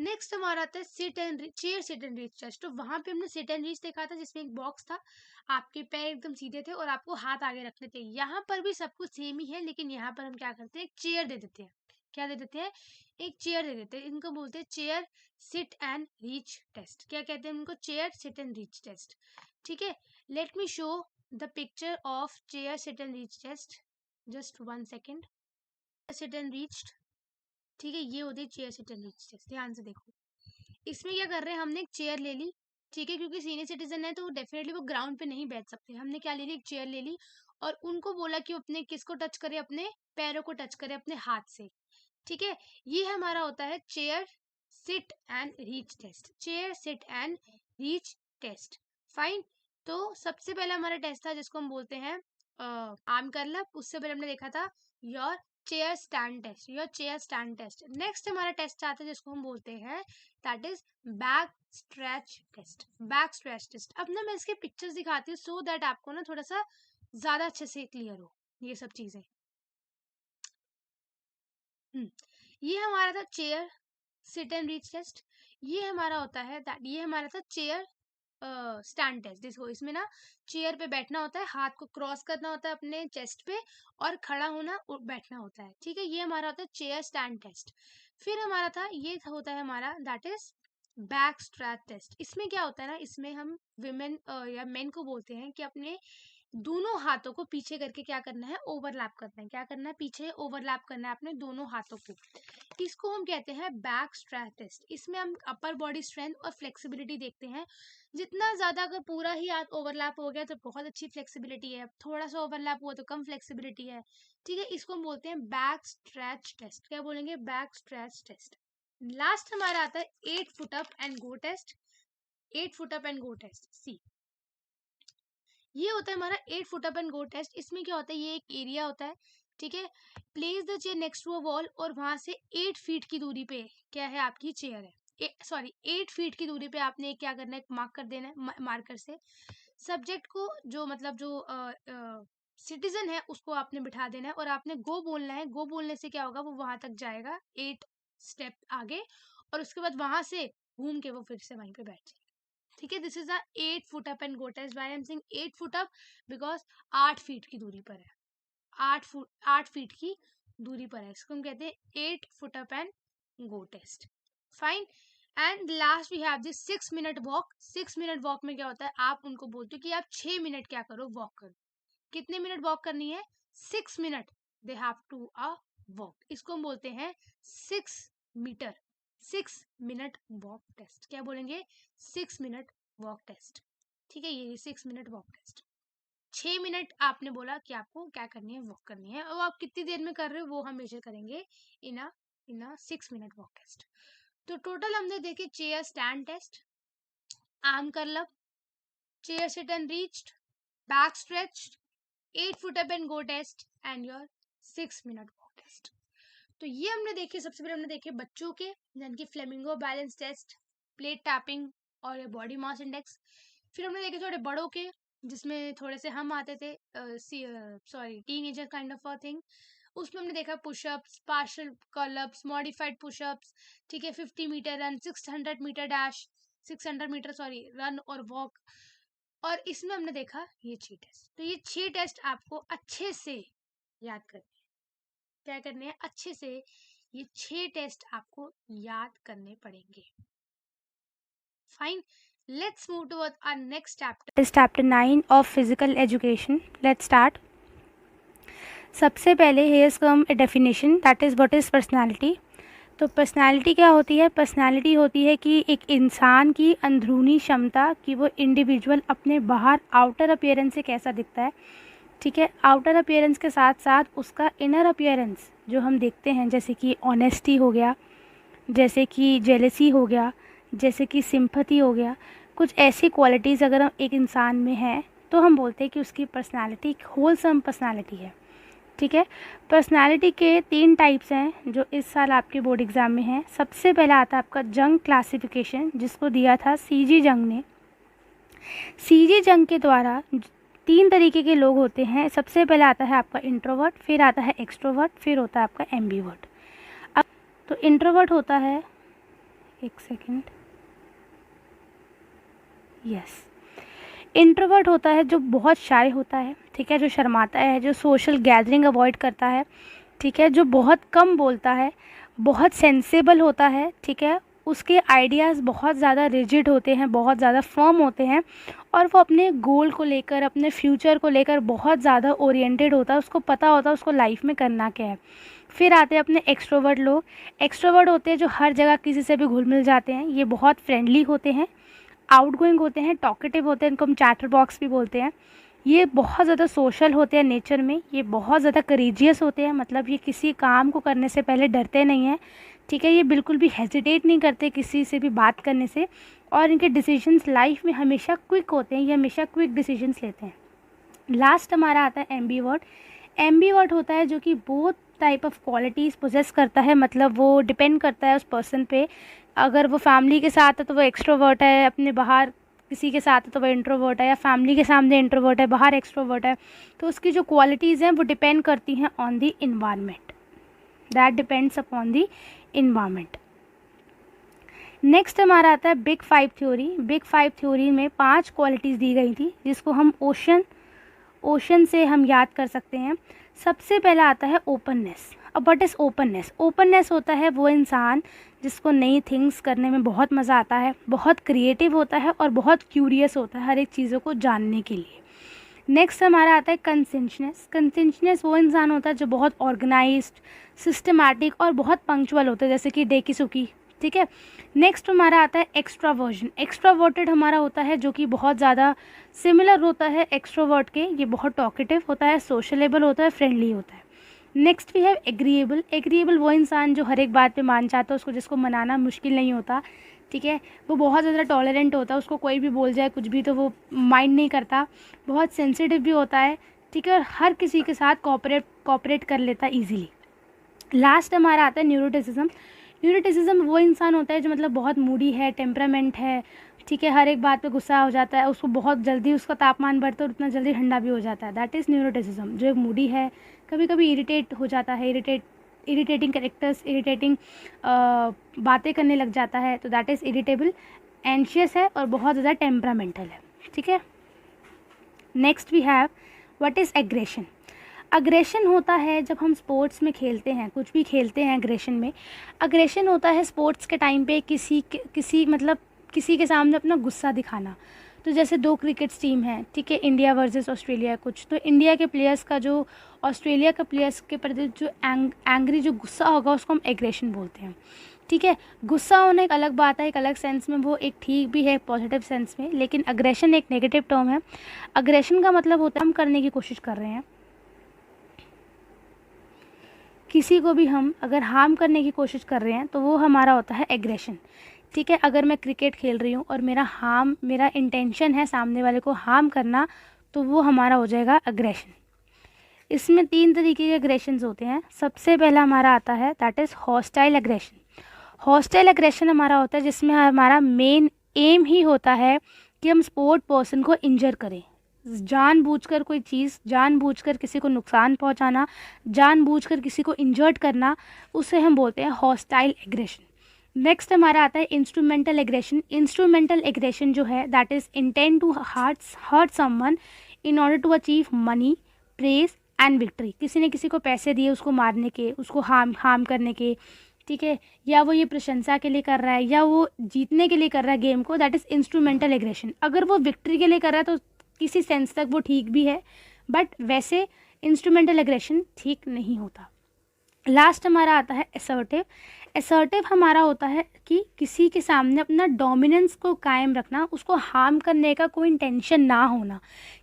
Next हमारा आता है sit and chair sit and reach test. तो वहां पे हमने सिट एंड रीच देखा था, जिसमें एक बॉक्स था, आपके पैर एकदम सीधे थे और आपको हाथ आगे रखने थे। यहाँ पर भी सब कुछ सेम ही है, लेकिन यहाँ पर हम क्या करते हैं, एक चेयर दे देते हैं। क्या दे देते हैं, एक चेयर दे देते हैं। इनको बोलते हैं chair sit and reach test. क्या कहते हैं इनको, chair sit and reach test. ठीक है, let me show the picture of chair sit and reach test, just 1 second. Sit and reached, ठीक है, ये होती है chair sit and reach test. ध्यान से देखो, इसमें क्या कर रहे हैं, हमने एक चेयर ले ली, ठीक है, क्योंकि सीनियर सिटीजन है तो डेफिनेटली वो ग्राउंड पे नहीं बैठ सकते। हमने क्या ले ली, एक चेयर ले ली और उनको बोला कि अपने किसको टच करे, अपने पैरों को टच करे अपने हाथ से। ठीक है, ये हमारा होता है chair sit and reach test. Chair sit and reach test, fine. तो सबसे पहला हमारा टेस्ट था जिसको हम बोलते हैं आर्म कर्ल। उससे पहले हमने देखा था your chair stand test, your chair stand test. Next हमारा टेस्ट आता है जिसको हम बोलते हैं that is back stretch test. Back stretch test, अब ना मैं इसके पिक्चर्स दिखाती हूँ सो दैट आपको ना थोड़ा सा ज्यादा अच्छे से क्लियर हो ये सब चीजें। ये हमारा था chair sit and reach test. ये हमारा होता है दैट, ये हमारा था चेयर स्टैंड टेस्ट। देखो इसमें ना चेयर पे बैठना होता है, हाथ को क्रॉस करना होता है अपने चेस्ट पे और खड़ा होना और बैठना होता है। ठीक है, ये हमारा होता है चेयर स्टैंड टेस्ट। फिर हमारा था, ये होता है हमारा that is back stretch test. इसमें क्या होता है ना, इसमें हम विमेन या मेन को बोलते हैं कि अपने दोनों हाथों को पीछे करके क्या करना है, ओवरलैप करना है। क्या करना है, पीछे ओवरलैप करना है अपने दोनों हाथों को। इसको हम कहते हैं बैक स्ट्रैच टेस्ट। इसमें हम अपर बॉडी स्ट्रेंथ और फ्लेक्सिबिलिटी देखते हैं। जितना ज्यादा, अगर पूरा ही हाथ ओवरलैप हो गया तो बहुत अच्छी फ्लेक्सिबिलिटी है, थोड़ा सा ओवरलैप हुआ तो कम फ्लेक्सिबिलिटी है। ठीक है, इसको हम बोलते हैं बैक स्ट्रेच टेस्ट। क्या बोलेंगे, बैक स्ट्रेच टेस्ट। लास्ट हमारा आता है 8 foot up and go test. 8 foot up and go test, see, ये होता है हमारा 8 foot up and go test. इसमें क्या होता है, ये एक एरिया होता है, ठीक है, place the chair next to a wall और वहां से 8 फीट की दूरी पे क्या है, आपकी चेयर है। सॉरी 8 फीट की दूरी पे आपने क्या करना है, मार्क कर देना है मार्कर से। सब्जेक्ट को जो मतलब जो सिटीजन है उसको आपने बिठा देना है और आपने गो बोलना है। गो बोलने से क्या होगा, वो वहां तक जाएगा 8 स्टेप आगे और उसके बाद वहां से घूम के वो फिर से वहीं पे बैठ जाएगा। ठीक है, this is the 8 foot up and go test. Why I am saying 8 foot up, because 8 feet की दूरी पर है। 8 फीट की दूरी पर है, इसको हम कहते हैं 8 foot up and go test, fine. And last we have this 6 minute walk. 6 minute walk में क्या होता है, आप उनको बोलते हो कि आप 6 मिनट क्या करो, वॉक करो। कितने मिनट वॉक करनी है, 6 minute they have to a walk. इसको हम बोलते हैं 6 मीटर 6 मिनट वॉक टेस्ट। क्या बोलेंगे, 6 मिनट वॉक टेस्ट। ठीक है, ये 6 मिनट वॉक टेस्ट। 6 मिनट आपने बोला कि आपको क्या करनी है, वॉक करनी है, और आप कितनी देर में कर रहे हो वो हम मेजर करेंगे इन 6 मिनट वॉक टेस्ट। तो टोटल हमने देखे chair stand test, arm curl up, chair sit and reached, back stretched, 8 foot up and go test and your 6 minute walk test. तो ये हमने देखे, सबसे पहले हमने देखे बच्चों के, यानी कि flamingo balance test, plate tapping और बॉडी मास इंडेक्स। फिर हमने देखे थोड़े बड़ों के, जिसमें थोड़े से हम आते थे, sorry teenager kind of a thing. उसमें हमने देखा pushups, partial curl ups, modified pushups, ठीक है, 50 metre run, 600 metre dash, 600 metre sorry run और वॉक। और इसमें हमने देखा ये 6 टेस्ट। तो ये 6 टेस्ट आपको अच्छे से याद करने हैं। क्या करने हैं, अच्छे से ये 6 टेस्ट आपको याद करने पड़ेंगे। Fine. Let's move towards our next chapter. Is chapter 9 of physical education. Let's start. सबसे पहले here's come a definition, that is what is personality. तो पर्सनालिटी क्या होती है? पर्सनालिटी होती है कि एक इंसान की अंदरूनी क्षमता कि वो इंडिविजुअल अपने बाहर आउटर अपीयरेंस से कैसा दिखता है, ठीक है. आउटर अपीयरेंस के साथ साथ उसका इनर अपीयरेंस जो हम देखते हैं, जैसे कि ऑनेस्टी हो गया, जैसे कि जेलसी हो गया, जैसे कि सिंपैथी हो गया, कुछ ऐसी क्वालिटीज़ अगर एक इंसान में है तो हम बोलते हैं कि उसकी पर्सनालिटी एक होलसम पर्सनालिटी है, ठीक है. पर्सनालिटी के 3 टाइप्स हैं जो इस साल आपके बोर्ड एग्ज़ाम में हैं. सबसे पहला आता है आपका जंग क्लासिफिकेशन, जिसको दिया था सीजी जंग ने. सीजी जंग के द्वारा 3 तरीके के लोग होते हैं. सबसे पहला आता है आपका इंट्रोवर्ट, फिर आता है एक्सट्रोवर्ट, फिर होता है आपका एम्बीवर्ट. अब तो इंट्रोवर्ट होता है, एक सेकेंड, यस, इंट्रोवर्ट होता है जो बहुत शाय होता है, ठीक है, जो शर्माता है, जो सोशल गैदरिंग अवॉइड करता है, ठीक है, जो बहुत कम बोलता है, बहुत सेंसेबल होता है, ठीक है. उसके आइडियाज़ बहुत ज़्यादा रिजिड होते हैं, बहुत ज़्यादा फर्म होते हैं, और वो अपने गोल को लेकर, अपने फ्यूचर को लेकर बहुत ज़्यादा ओरिएंटेड होता है. उसको पता होता है उसको लाइफ में करना क्या है. फिर आते हैं अपने एक्सट्रोवर्ट लोग. एक्सट्रोवर्ट होते हैं जो हर जगह किसी से भी घुल मिल जाते हैं. ये बहुत फ्रेंडली होते हैं, आउटगोइंग होते हैं, टॉकेटिव होते हैं, इनको हम चैटर बॉक्स भी बोलते हैं. ये बहुत ज़्यादा सोशल होते हैं नेचर में. ये बहुत ज़्यादा करेजियस होते हैं, मतलब ये किसी काम को करने से पहले डरते नहीं हैं, ठीक है. ये बिल्कुल भी हेजिटेट नहीं करते किसी से भी बात करने से, और इनके डिसीजंस लाइफ में हमेशा क्विक होते हैं. ये हमेशा क्विक डिसीजंस लेते हैं. लास्ट हमारा आता है एम्बीवर्ट. एम्बीवर्ट होता है जो कि both type of qualities possess करता है, मतलब वो डिपेंड करता है उस पर्सन पे. अगर वो फैमिली के साथ है तो वो एक्सट्रोवर्ट है, अपने बाहर किसी के साथ है तो वो इंट्रोवर्ट है, या फैमिली के सामने इंट्रोवर्ट है, बाहर एक्सट्रोवर्ट है. तो उसकी जो क्वालिटीज़ हैं वो डिपेंड करती हैं on the environment. That depends upon the environment. Next हमारा आता है बिग 5 थ्योरी. बिग 5 थ्योरी में 5 क्वालिटीज़ दी गई थी, जिसको हम ओशन से हम याद कर सकते हैं. सबसे पहला आता है ओपननेस. अब व्हाट इज़ ओपननेस? ओपननेस होता है वो इंसान जिसको नई थिंग्स करने में बहुत मज़ा आता है, बहुत क्रिएटिव होता है और बहुत क्यूरियस होता है हर एक चीज़ों को जानने के लिए. नेक्स्ट हमारा आता है कंसिस्टेंस. कंसिस्टेंस वो इंसान होता है जो बहुत ऑर्गेनाइज्ड, सिस्टमैटिक और बहुत पंक्चुअल होता है, जैसे कि डेकिसुकी, ठीक है. नेक्स्ट हमारा आता है एक्स्ट्रावर्जन. एक्स्ट्रावर्टेड हमारा होता है जो कि बहुत ज़्यादा सिमिलर होता है एक्सट्रोवर्ट के. ये बहुत टॉकेटिव होता है, सोशलेबल होता है, फ्रेंडली होता है. Next we have agreeable. Agreeable वो इंसान जो हर एक बात पे मान जाता है, उसको जिसको मनाना मुश्किल नहीं होता, ठीक है. वो बहुत ज़्यादा टॉलरेंट होता है, उसको कोई भी बोल जाए कुछ भी तो वो माइंड नहीं करता. बहुत सेंसिटिव भी होता है, ठीक है, और हर किसी के साथ कोऑपरेट कर लेता है ईजीली. लास्ट हमारा आता है न्यूरोटिसिज्म. न्यूरोटिसिज्म वो इंसान होता है जो मतलब बहुत मूडी है, टेम्परामेंट है, ठीक है, हर एक बात पे गुस्सा हो जाता है, उसको बहुत जल्दी उसका तापमान बढ़ता है और उतना जल्दी ठंडा भी हो जाता है. That is neuroticism. जो एक मूडी है, कभी कभी इरिटेट हो जाता है, इरिटेटिंग कैरेक्टर्स, इरिटेटिंग बातें करने लग जाता है, तो दैट इज़ इरिटेबल. एंशियस है और बहुत ज़्यादा टेम्परामेंटल है, ठीक है. Next we have what is aggression. Aggression होता है जब हम स्पोर्ट्स में खेलते हैं, कुछ भी खेलते हैं अग्रेशन में. अग्रेशन होता है स्पोर्ट्स के टाइम पे किसी के सामने अपना गुस्सा दिखाना. तो जैसे 2 क्रिकेट्स टीम हैं, ठीक है, इंडिया वर्सेस ऑस्ट्रेलिया कुछ, तो इंडिया के प्लेयर्स का जो ऑस्ट्रेलिया के प्लेयर्स के प्रति जो एंग्री जो गुस्सा होगा उसको हम एग्रेशन बोलते हैं, ठीक है. गुस्सा होना एक अलग बात है, एक अलग सेंस में वो एक ठीक भी है पॉजिटिव सेंस में, लेकिन अग्रेशन एक नेगेटिव टर्म है. अग्रेशन का मतलब होता है हम करने की कोशिश कर रहे हैं, किसी को भी हम अगर हार्म करने की कोशिश कर रहे हैं तो वो हमारा होता है एग्रेशन, ठीक है. अगर मैं क्रिकेट खेल रही हूँ और मेरा इंटेंशन है सामने वाले को हार्म करना, तो वो हमारा हो जाएगा अग्रेशन. इसमें 3 तरीके के अग्रेशंस होते हैं. सबसे पहला हमारा आता है that is hostile aggression. Hostile aggression हमारा होता है जिसमें हमारा मेन एम ही होता है कि हम स्पोर्ट पर्सन को इंजर करें, जानबूझकर कोई चीज़, जानबूझकर किसी को नुकसान पहुंचाना, जानबूझकर किसी को इंजर्ड करना, उसे हम बोलते हैं हॉस्टाइल एग्रेशन. नेक्स्ट हमारा आता है इंस्ट्रूमेंटल एग्रेशन. इंस्ट्रूमेंटल एग्रेशन जो है that is intent to hurt someone in order to achieve money, praise and victory. किसी ने किसी को पैसे दिए उसको मारने के, उसको हार्म करने के, ठीक है, या वो ये प्रशंसा के लिए कर रहा है या वो जीतने के लिए कर रहा है गेम को, दैट इज़ इंस्ट्रूमेंटल एग्रेशन। अगर वो विक्ट्री के लिए कर रहा है तो किसी सेंस तक वो ठीक भी है, बट वैसे इंस्ट्रूमेंटल एग्रेशन ठीक नहीं होता। लास्ट हमारा आता है असर्टिव। असर्टिव हमारा होता है कि किसी के सामने अपना डोमिनेंस को कायम रखना, उसको हार्म करने का कोई इंटेंशन ना होना,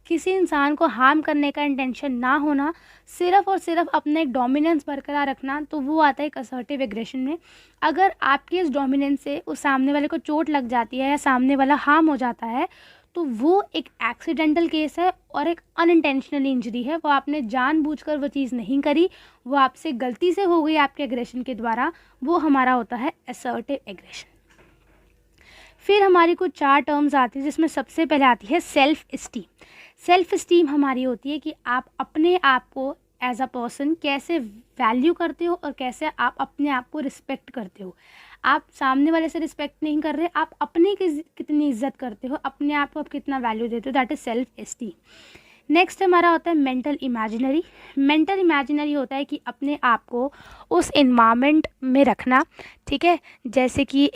किसी इंसान को हार्म करने का इंटेंशन ना होना, सिर्फ और सिर्फ अपना एक डोमिनेंस बरकरार रखना, तो वो आता है एक असर्टिव एग्रेशन में। अगर आपके इस डोमिनेंस से उस सामने वाले को चोट लग जाती है या सामने वाला हार्म हो जाता है, तो वो एक एक्सीडेंटल केस है और एक अनइंटेंशनल इंजरी है। वो आपने जानबूझकर वो चीज़ नहीं करी, वो आपसे गलती से हो गई आपके एग्रेशन के द्वारा, वो हमारा होता है असर्टिव एग्रेशन। फिर हमारी कुछ 4 टर्म्स आती है, जिसमें सबसे पहले आती है सेल्फ इस्टीम। सेल्फ इस्टीम हमारी होती है कि आप अपने आप को एज अ पर्सन कैसे वैल्यू करते हो और कैसे आप अपने आप को रिस्पेक्ट करते हो। आप सामने वाले से रिस्पेक्ट नहीं कर रहे, आप अपने कितनी इज्जत करते हो, अपने आप को आप कितना वैल्यू देते हो, that is self esteem. Next हमारा होता है मेंटल इमेजिनरी। मेंटल इमेजिनरी होता है कि अपने आप को उस इन्वायरमेंट में रखना, ठीक है। जैसे कि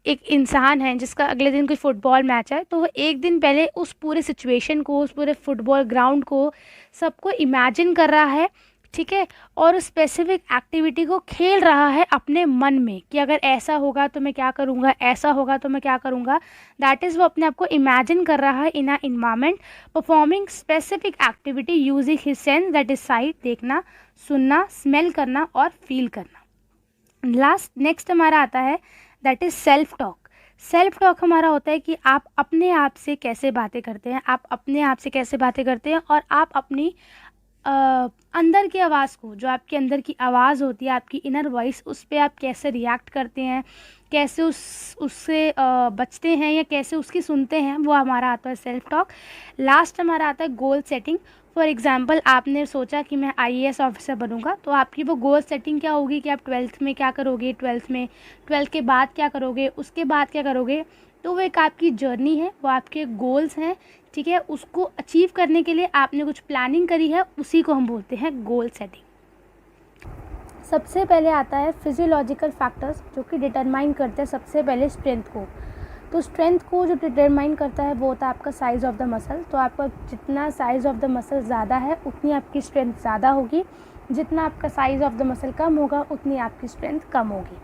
एक इंसान है जिसका अगले दिन कोई फुटबॉल मैच है, तो वो एक दिन पहले उस पूरे सिचुएशन को, उस पूरे फुटबॉल ग्राउंड को, सबको इमेजिन कर रहा है, ठीक है, और उस स्पेसिफिक एक्टिविटी को खेल रहा है अपने मन में कि अगर ऐसा होगा तो मैं क्या करूँगा, ऐसा होगा तो मैं क्या करूँगा। दैट इज़ वो अपने आप को इमेजिन कर रहा है in a environment, performing specific activity using his sense, that is sight, देखना, सुनना, स्मेल करना और फील करना। लास्ट नेक्स्ट हमारा आता है that is self talk. Self talk हमारा होता है कि आप अपने आप से कैसे बातें करते हैं, आप अपने आप से कैसे बातें करते हैं, और आप अपनी अंदर की आवाज़ को, जो आपके अंदर की आवाज़ होती है, आपकी इनर वॉइस, उस पे आप कैसे रिएक्ट करते हैं, कैसे उससे बचते हैं या कैसे उसकी सुनते हैं, वो हमारा आता है सेल्फ टॉक। लास्ट हमारा आता है गोल सेटिंग। फॉर एग्जांपल, आपने सोचा कि मैं IAS ऑफिसर बनूंगा, तो आपकी वो गोल सेटिंग क्या होगी कि आप 12th में क्या करोगे, 12th के बाद क्या करोगे, उसके बाद क्या करोगे। तो वो एक आपकी जर्नी है, वो आपके गोल्स हैं, ठीक है। उसको अचीव करने के लिए आपने कुछ प्लानिंग करी है, उसी को हम बोलते हैं गोल सेटिंग। सबसे पहले आता है फिजियोलॉजिकल फैक्टर्स, जो कि डिटरमाइन करते हैं सबसे पहले स्ट्रेंथ को। तो स्ट्रेंथ को जो डिटरमाइन करता है वो होता है आपका साइज़ ऑफ द मसल। तो आपका जितना साइज़ ऑफ द मसल ज़्यादा है, उतनी आपकी स्ट्रेंथ ज़्यादा होगी। जितना आपका साइज़ ऑफ द मसल कम होगा, उतनी आपकी स्ट्रेंथ कम होगी।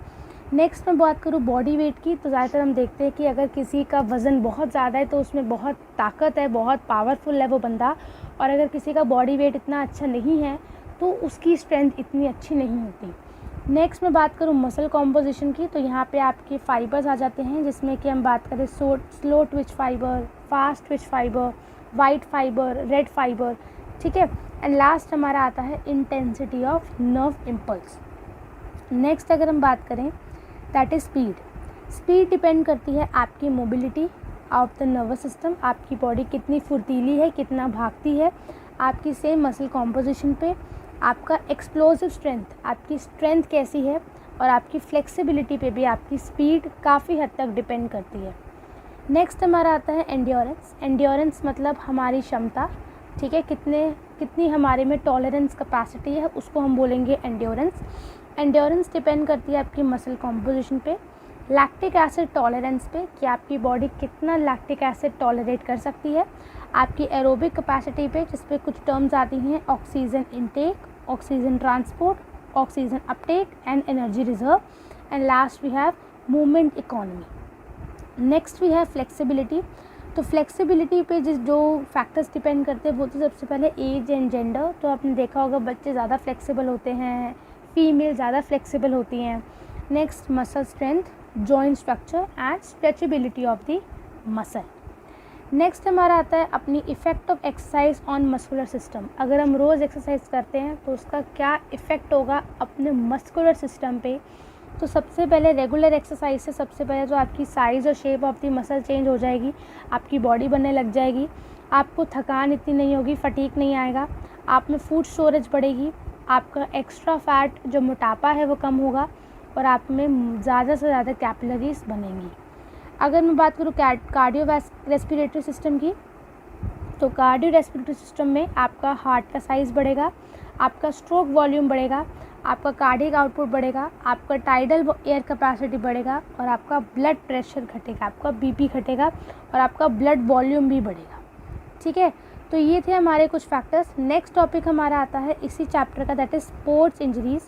नेक्स्ट मैं बात करूँ बॉडी वेट की, तो ज़्यादातर हम देखते हैं कि अगर किसी का वज़न बहुत ज़्यादा है तो उसमें बहुत ताकत है, बहुत पावरफुल है वो बंदा, और अगर किसी का बॉडी वेट इतना अच्छा नहीं है तो उसकी स्ट्रेंथ इतनी अच्छी नहीं होती। नेक्स्ट मैं बात करूँ मसल कॉम्पोजिशन की, तो यहाँ पे आपके फाइबर्स आ जाते हैं, जिसमें कि हम बात करें slow Twitch fibre, fast Twitch fibre, white fibre, red fibre, ठीक है। एंड लास्ट हमारा आता है intensity of nerve impulse. Next अगर हम बात करें that is speed. Speed depend करती है आपकी mobility of the nervous system, आपकी बॉडी कितनी फुर्तीली है, कितना भागती है, आपकी सेम मसल कॉम्पोजिशन पे, आपका एक्सप्लोसिव स्ट्रेंथ, आपकी स्ट्रेंथ कैसी है, और आपकी फ्लेक्सिबिलिटी पे भी आपकी स्पीड काफ़ी हद तक डिपेंड करती है। नेक्स्ट हमारा आता है एंड्योरेंस। एंड्योरेंस मतलब हमारी क्षमता, ठीक है, कितनी हमारे में टॉलरेंस कैपेसिटी है, उसको हम बोलेंगे एंड्योरेंस। एंड्योरेंस डिपेंड करती है आपकी मसल कॉम्पोजिशन पे, लैक्टिक एसिड टॉलरेंस पे, कि आपकी बॉडी कितना लैक्टिक एसिड टॉलरेट कर सकती है, आपकी एरोबिक कैपेसिटी पे, जिस पे कुछ टर्म्स आती हैं oxygen intake, oxygen transport, oxygen uptake and energy reserve, and last we have movement economy. Next we have flexibility. तो फ्लेक्सिबिलिटी पे जो फैक्टर्स डिपेंड करते हैं वो तो सबसे पहले एज एंड जेंडर। तो आपने देखा होगा बच्चे ज़्यादा फ्लेक्सिबल होते हैं, फीमेल ज़्यादा फ्लेक्सिबल होती हैं। Next muscle strength, joint structure and stretchability of the muscle. Next हमारा आता है अपनी effect of exercise on muscular system. अगर हम रोज़ एक्सरसाइज करते हैं तो उसका क्या इफ़ेक्ट होगा अपने मस्कुलर सिस्टम पे। तो सबसे पहले रेगुलर एक्सरसाइज से सबसे पहले तो आपकी साइज़ और shape of the muscle change हो जाएगी, आपकी बॉडी बनने लग जाएगी, आपको थकान इतनी नहीं होगी, फटीक नहीं आएगा, आप में फूड स्टोरेज बढ़ेगी, आपका एक्स्ट्रा फैट जो मोटापा है वो कम होगा, और आप में ज़्यादा से ज़्यादा कैपिलरीज बनेंगी। अगर मैं बात करूँ कार्डियो रेस्पिरेटरी सिस्टम की, तो कार्डियो रेस्पिरेटरी सिस्टम में आपका हार्ट का साइज़ बढ़ेगा, आपका स्ट्रोक वॉल्यूम बढ़ेगा, आपका कार्डियक आउटपुट बढ़ेगा, आपका टाइडल एयर कैपेसिटी बढ़ेगा और आपका ब्लड प्रेशर घटेगा, आपका बीपी घटेगा और आपका ब्लड वॉल्यूम भी बढ़ेगा। ठीक है, तो ये थे हमारे कुछ फैक्टर्स। नेक्स्ट टॉपिक हमारा आता है इसी चैप्टर का, that is sports injuries.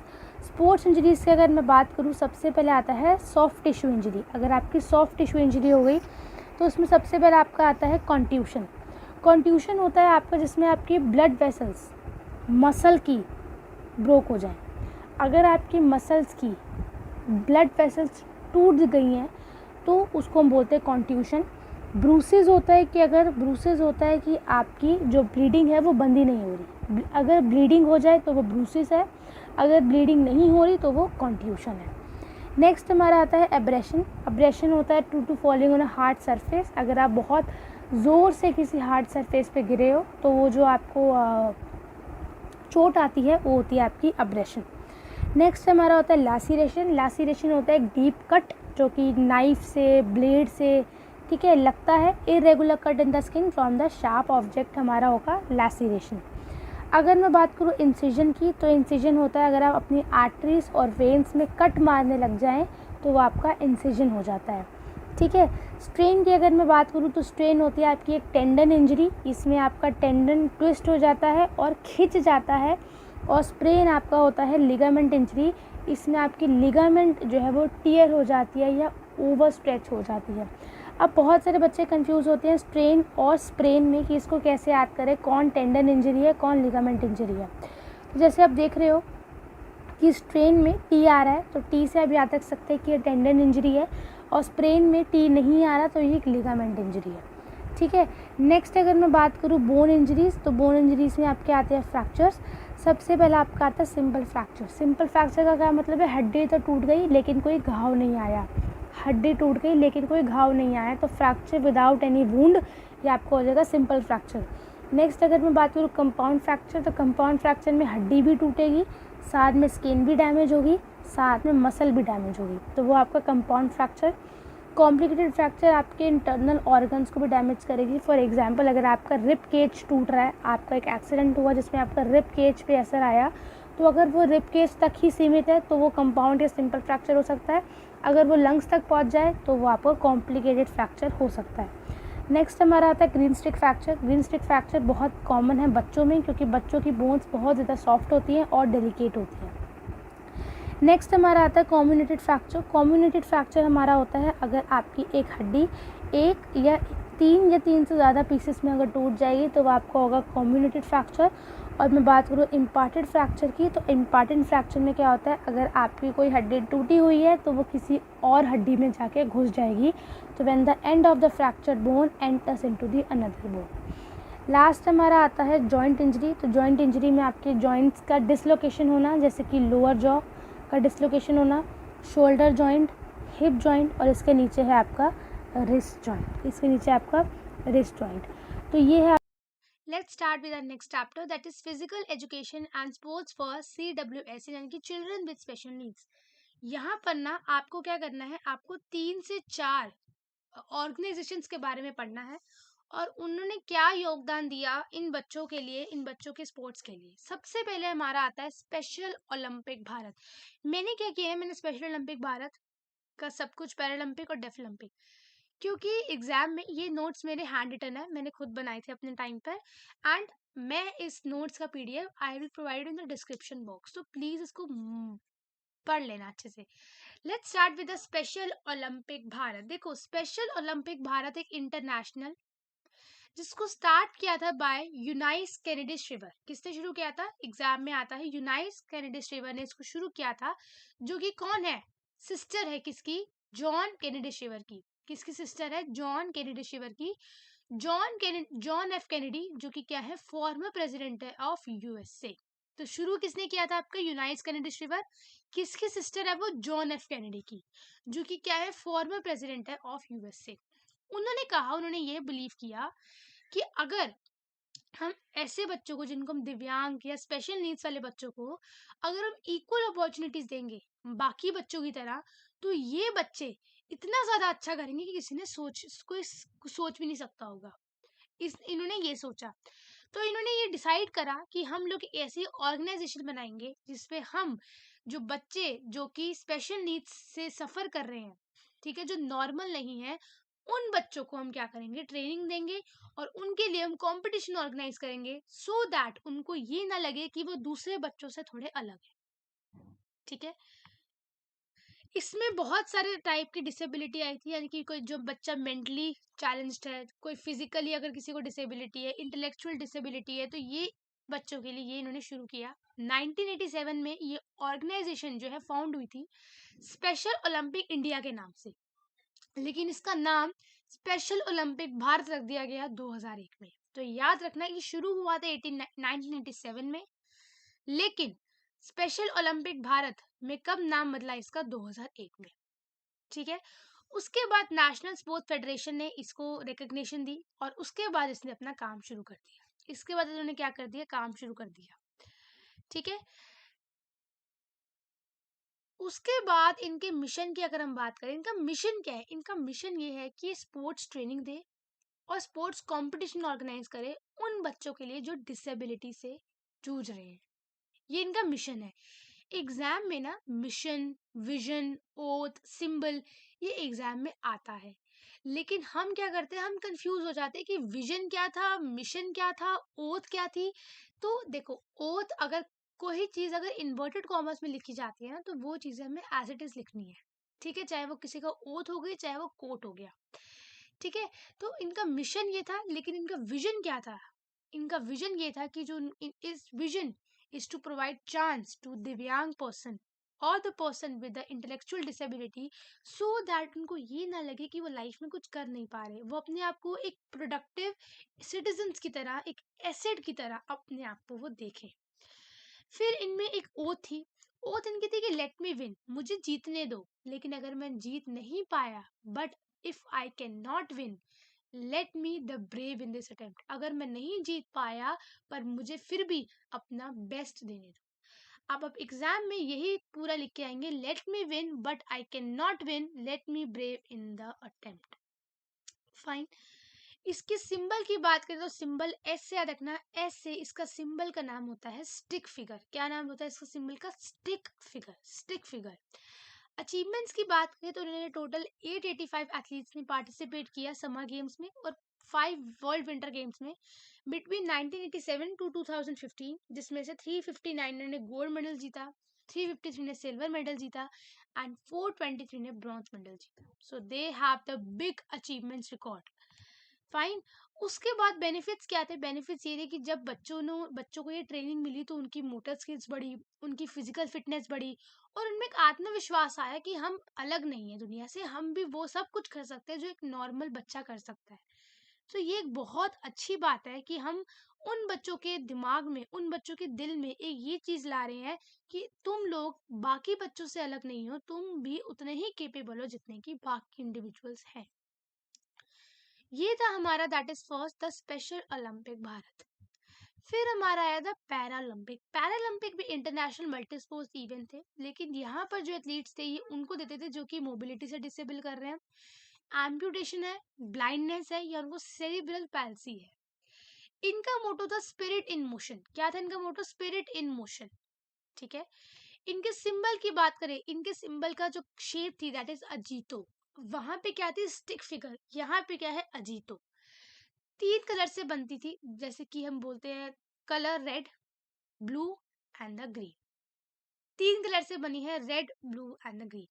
Sports injuries की अगर मैं बात करूँ, सबसे पहले आता है सॉफ्ट टिश्यू इंजरी। अगर आपकी सॉफ्ट टिश्यू इंजरी हो गई तो उसमें सबसे पहले आपका आता है कॉन्ट्यूशन। कॉन्ट्यूशन होता है आपका जिसमें आपकी ब्लड वेसल्स मसल की ब्रोक हो जाए। अगर आपकी मसल्स की ब्लड वेसल्स टूट गई हैं तो उसको हम बोलते हैं कॉन्ट्यूशन। ब्रूसेस होता है कि अगर ब्रूसेस होता है कि आपकी जो ब्लीडिंग है वो बंद ही नहीं हो रही, अगर ब्लीडिंग हो जाए तो वो ब्रूसेस है, अगर ब्लीडिंग नहीं हो रही तो वो कॉन्ट्यूशन है। नेक्स्ट हमारा आता है एब्रेशन। एब्रेशन होता है to falling on a hard surface. अगर आप बहुत ज़ोर से किसी हार्ड सरफेस पे गिरे हो तो वो जो आपको चोट आती है वो होती है आपकी एब्रेशन। नेक्स्ट हमारा होता है लैसिरेशन। लैसिरेशन होता है एक डीप कट जो कि नाइफ से, ब्लेड से, ठीक है, लगता है। Irregular cut in the skin from the sharp object हमारा होगा लैसिरेशन। अगर मैं बात करूँ इंसिजन की, तो इंसिजन होता है अगर आप अपनी आर्टरीज और वेन्स में कट मारने लग जाएं तो वो आपका इंसिजन हो जाता है। ठीक है, स्ट्रेन की अगर मैं बात करूँ तो स्ट्रेन होती है आपकी एक टेंडन इंजरी। इसमें आपका टेंडन ट्विस्ट हो जाता है और खिंच जाता है। और स्प्रेन आपका होता है लिगामेंट इंजरी। इसमें आपकी लिगामेंट जो है वो टियर हो जाती है या ओवर स्ट्रेच हो जाती है। अब बहुत सारे बच्चे कंफ्यूज होते हैं स्ट्रेन और स्प्रेन में कि इसको कैसे याद करें, कौन टेंडन इंजरी है, कौन लिगामेंट इंजरी है। तो जैसे आप देख रहे हो कि स्ट्रेन में टी आ रहा है तो टी से आप याद रख सकते हैं कि ये टेंडन इंजरी है, और स्प्रेन में टी नहीं आ रहा तो ये एक लिगामेंट इंजरी है। ठीक है, नेक्स्ट अगर मैं बात करूँ बोन इंजरीज़, तो बोन इंजरीज़ में आपके आते हैं फ्रैक्चर्स। सबसे पहला आपका आता है सिंपल फ्रैक्चर। सिंपल फ्रैक्चर का क्या मतलब है, हड्डी तो टूट गई लेकिन कोई घाव नहीं आया। हड्डी टूट गई लेकिन कोई घाव नहीं आया तो फ्रैक्चर विदाउट एनी वुंड, ये आपको हो जाएगा सिंपल फ्रैक्चर। नेक्स्ट अगर मैं बात करूँ कंपाउंड फ्रैक्चर, तो कंपाउंड फ्रैक्चर में हड्डी भी टूटेगी, साथ में स्किन भी डैमेज होगी, साथ में मसल भी डैमेज होगी, तो वो आपका कंपाउंड फ्रैक्चर। कॉम्प्लिकेटेड फ्रैक्चर आपके इंटरनल ऑर्गन्स को भी डैमेज करेगी। फॉर एग्जांपल अगर आपका रिब केज टूट रहा है, आपका एक एक्सीडेंट हुआ जिसमें आपका रिब केज पे असर आया, तो अगर वो रिब केज तक ही सीमित है तो वो कंपाउंड या सिंपल फ्रैक्चर हो सकता है। अगर वो लंग्स तक पहुंच जाए तो वो आपका कॉम्प्लिकेटेड फ्रैक्चर हो सकता है। नेक्स्ट हमारा आता है green stick fracture. Green stick fracture बहुत कॉमन है बच्चों में क्योंकि बच्चों की बोन्स बहुत ज़्यादा सॉफ्ट होती हैं और डेलिकेट होती हैं। नेक्स्ट हमारा आता है कम्युनिटेड फ्रैक्चर। कम्युनिटेड फ्रैक्चर हमारा होता है अगर आपकी एक हड्डी एक या तीन से ज़्यादा पीसेस में अगर टूट जाएगी तो वो आपका होगा कम्युनिटेड फ्रैक्चर। और मैं बात करूँ इम्पार्टेड फ्रैक्चर की, तो इम्पार्टेड फ्रैक्चर में क्या होता है, अगर आपकी कोई हड्डी टूटी हुई है तो वो किसी और हड्डी में जाके घुस जाएगी। तो when the end of the fracture bone enters into the another bone. Last हमारा आता है जॉइंट इंजरी। तो जॉइंट इंजरी में आपके जॉइंट्स का डिसलोकेशन होना, जैसे कि लोअर जॉ का डिसलोकेशन होना, शोल्डर जॉइंट, हिप जॉइंट और इसके नीचे है आपका रिस्ट जॉइंट, इसके नीचे आपका रिस्ट जॉइंट। तो ये है। Let's start with our next chapter, that is physical education and sports for CWS यानी कि चिल्ड्रन विद स्पेशल नीड्स। यहाँ पर ना आपको क्या करना है, आपको 3 से 4 ऑर्गेनाइजेशंस के बारे में पढ़ना है और उन्होंने क्या योगदान दिया इन बच्चों के लिए, इन बच्चों के स्पोर्ट्स के लिए। सबसे पहले हमारा आता है स्पेशल ओलंपिक भारत। मैंने क्या किया है, मैंने स्पेशल ओलंपिक भारत का सब कुछ, पैरालंपिक और डेफ ओलंपिक, क्योंकि एग्जाम में ये नोट्स मेरे हैंड रिटन है, मैंने खुद बनाए थे अपने टाइम पर। एंड मैं इस नोट्स का PDF I will provide in the description box, तो प्लीज इसको पढ़ लेना अच्छे से। Let's start with the special Olympic Bharat. देखो स्पेशल ओलंपिक भारत एक इंटरनेशनल, जिसको स्टार्ट किया था बाय यूनाइस कैनेडी श्रीवर। किसने शुरू किया था, एग्जाम में आता है, यूनाइस कैनेडी श्रीवर ने इसको शुरू किया था, जो कि कौन है, सिस्टर है किसकी, जॉन कैनेडी श्रीवर की। किसकी सिस्टर है, जॉन कैनेडी श्रीवर की। जॉन एफ कैनेडी जो कि क्या है, फॉर्मर प्रेसिडेंट है ऑफ यूएसए। तो शुरू किसने किया था आपका, यूनाइस कैनेडी श्रीवर। किसकी सिस्टर है वो, जॉन एफ कैनेडी की, जो कि क्या है, फॉर्मर प्रेसिडेंट है ऑफ यूएसए। उन्होंने कहा, उन्होंने ये बिलीव किया कि अगर हम ऐसे बच्चों को जिनको हम दिव्यांग या स्पेशल नीड्स वाले बच्चों को अगर हम इक्वल अपॉर्चुनिटीज देंगे बाकी बच्चों की तरह, तो ये बच्चे इतना ज्यादा अच्छा करेंगे कि किसी ने सोच भी नहीं सकता होगा। इन्होंने ये सोचा। तो इन्होंने ये डिसाइड करा कि हम लोग ऐसी ऑर्गेनाइजेशन बनाएंगे जिसपे हम जो बच्चे जो कि स्पेशल नीड्स से सफर कर रहे हैं, ठीक है, जो नॉर्मल नहीं है, उन बच्चों को हम क्या करेंगे, ट्रेनिंग देंगे और उनके लिए हम कंपटीशन ऑर्गेनाइज करेंगे सो दैट उनको ये ना लगे कि वो दूसरे बच्चों से थोड़े अलग है। ठीक है, इसमें बहुत सारे टाइप की डिसेबिलिटी आई थी, यानी कि कोई जो बच्चा मेंटली चैलेंज्ड है, कोई फिजिकली अगर किसी को डिसेबिलिटी है, इंटेलेक्चुअल डिसेबिलिटी है, तो ये बच्चों के लिए ये इन्होंने शुरू किया। 1987 में ये ऑर्गेनाइजेशन जो है फाउंड हुई थी स्पेशल ओलंपिक इंडिया के नाम से, लेकिन इसका नाम स्पेशल ओलंपिक भारत रख दिया गया 2001 में। तो याद रखना ये शुरू हुआ था 1987 में, लेकिन स्पेशल ओलंपिक भारत में कब नाम बदला इसका, 2001 में। ठीक है, उसके बाद नेशनल स्पोर्ट्स फेडरेशन ने इसको रिकग्निशन दी और उसके बाद इसने अपना काम शुरू कर दिया। इसके बाद इन्होंने क्या कर दिया, काम शुरू कर दिया। ठीक है, उसके बाद इनके मिशन की अगर हम बात करें, इनका मिशन क्या है, इनका मिशन ये है कि स्पोर्ट्स ट्रेनिंग दे और स्पोर्ट्स कंपटीशन ऑर्गेनाइज करे उन बच्चों के लिए जो डिसेबिलिटी से जूझ रहे हैं। ये इनका मिशन है। एग्जाम में ना मिशन, विजन, ओथ, सिंबल ये एग्जाम में आता है, लेकिन हम क्या करते हैं, हम कंफ्यूज हो जाते हैं कि विजन क्या था, मिशन क्या था, ओथ क्या थी। तो देखो, ओथ अगर कोई चीज अगर इन्वर्टेड कॉमर्स में लिखी जाती है ना, तो वो चीजें हमें एज इट इज लिखनी है। ठीक है, चाहे वो किसी का ओथ हो गई, चाहे वो कोट हो गया। ठीक है, तो इनका मिशन ये था, लेकिन इनका विजन क्या था, इनका विजन ये था कि जो इस vision is to provide chance to the young person or the person with the intellectual disability so that उनको ये ना लगे कि वो लाइफ में कुछ कर नहीं पा रहे, वो अपने आप को एक प्रोडक्टिव सिटीजन्स की तरह, एक एसेट की तरह अपने आप को वो देखें। फिर इनमें एक ओथ थी, ओथ इनकी थी कि लेट मी विन, मुझे जीतने दो, लेकिन अगर मैं जीत नहीं पाया, but if I can not win let me the brave in this attempt, अगर मैं नहीं जीत पाया पर मुझे फिर भी अपना बेस्ट देने दो। अब आप एग्जाम में यही पूरा लिख के आएंगे, let me win but I can not win, let me brave in the attempt. Fine, इसके सिंबल की बात करें तो सिंबल एस से याद रखना, एस से इसका सिंबल का नाम होता है स्टिक फिगर। क्या नाम होता है इसका सिंबल का, stick figure, stick figure. Achievements की बात करें तो उन्होंने टोटल 885 एथलीट्स ने पार्टिसिपेट किया समर गेम्स में और 5 वर्ल्ड विंटर गेम्स में बिटवीन 1987 टू 2015, जिसमें से 359 ने गोल्ड मेडल जीता, 353 ने सिल्वर मेडल जीता एंड 423 ने ब्रॉन्ज मेडल जीता। So they have the big achievements record. Fine, उसके बाद बेनिफिट्स क्या थे, बेनिफिट्स ये थे कि जब बच्चों को ये ट्रेनिंग मिली तो उनकी मोटर स्किल्स बढ़ी, उनकी फिजिकल फिटनेस बढ़ी और उनमें एक आत्मविश्वास आया कि हम अलग नहीं है दुनिया से, हम भी वो सब कुछ कर सकते हैं जो एक नॉर्मल बच्चा कर सकता है। तो ये एक बहुत अच्छी बात है कि हम उन बच्चों के दिमाग में, उन बच्चों के दिल में एक ये चीज ला रहे हैं कि तुम लोग बाकी बच्चों से अलग नहीं हो, तुम भी उतने ही केपेबल हो जितने की बाकी इंडिविजुअल्स हैं। ये था हमारा, that is first the special Olympic Bharat. फिर हमारा आया था पैरालंपिक। पैरालंपिक भी इंटरनेशनल मल्टी स्पोर्ट्स इवेंट थे, लेकिन यहाँ पर जो एथलीट्स थे ये उनको देते थे जो कि मोबिलिटी से डिसेबल कर रहे हैं, एम्पुटेशन है, ब्लाइंडनेस है या उनको सेरिब्रल पैल्सी है। इनका मोटो था स्पिरिट इन मोशन। क्या था इनका मोटो, स्पिरिट इन मोशन। ठीक है, इनके सिंबल की बात करें, इनके सिंबल का जो शेप थी दैट इज अजीतो। वहां पे क्या थी, स्टिक फिगर, यहाँ पे क्या है, अजीतो। 3 कलर से बनती थी, जैसे कि हम बोलते हैं colour red, blue and the green. 3 colour से बनी है, red, blue and the green.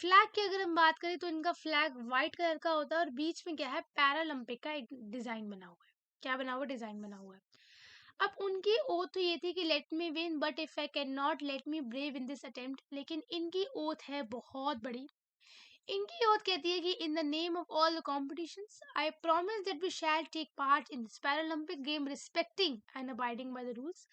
Flag की अगर हम बात करें तो इनका फ्लैग व्हाइट कलर का होता है और बीच में क्या है, पैरालंपिक का एक डिजाइन बना हुआ है। क्या बना हुआ, डिजाइन बना हुआ है। अब उनकी ओथ तो ये थी कि let me win but if I can not let me brave in this attempt, लेकिन इनकी ओथ है बहुत बड़ी। इनकी ओथ कहती है कि in the name of all the competitions I promise that we shall take part in this Paralympic game respecting and abiding by the rules.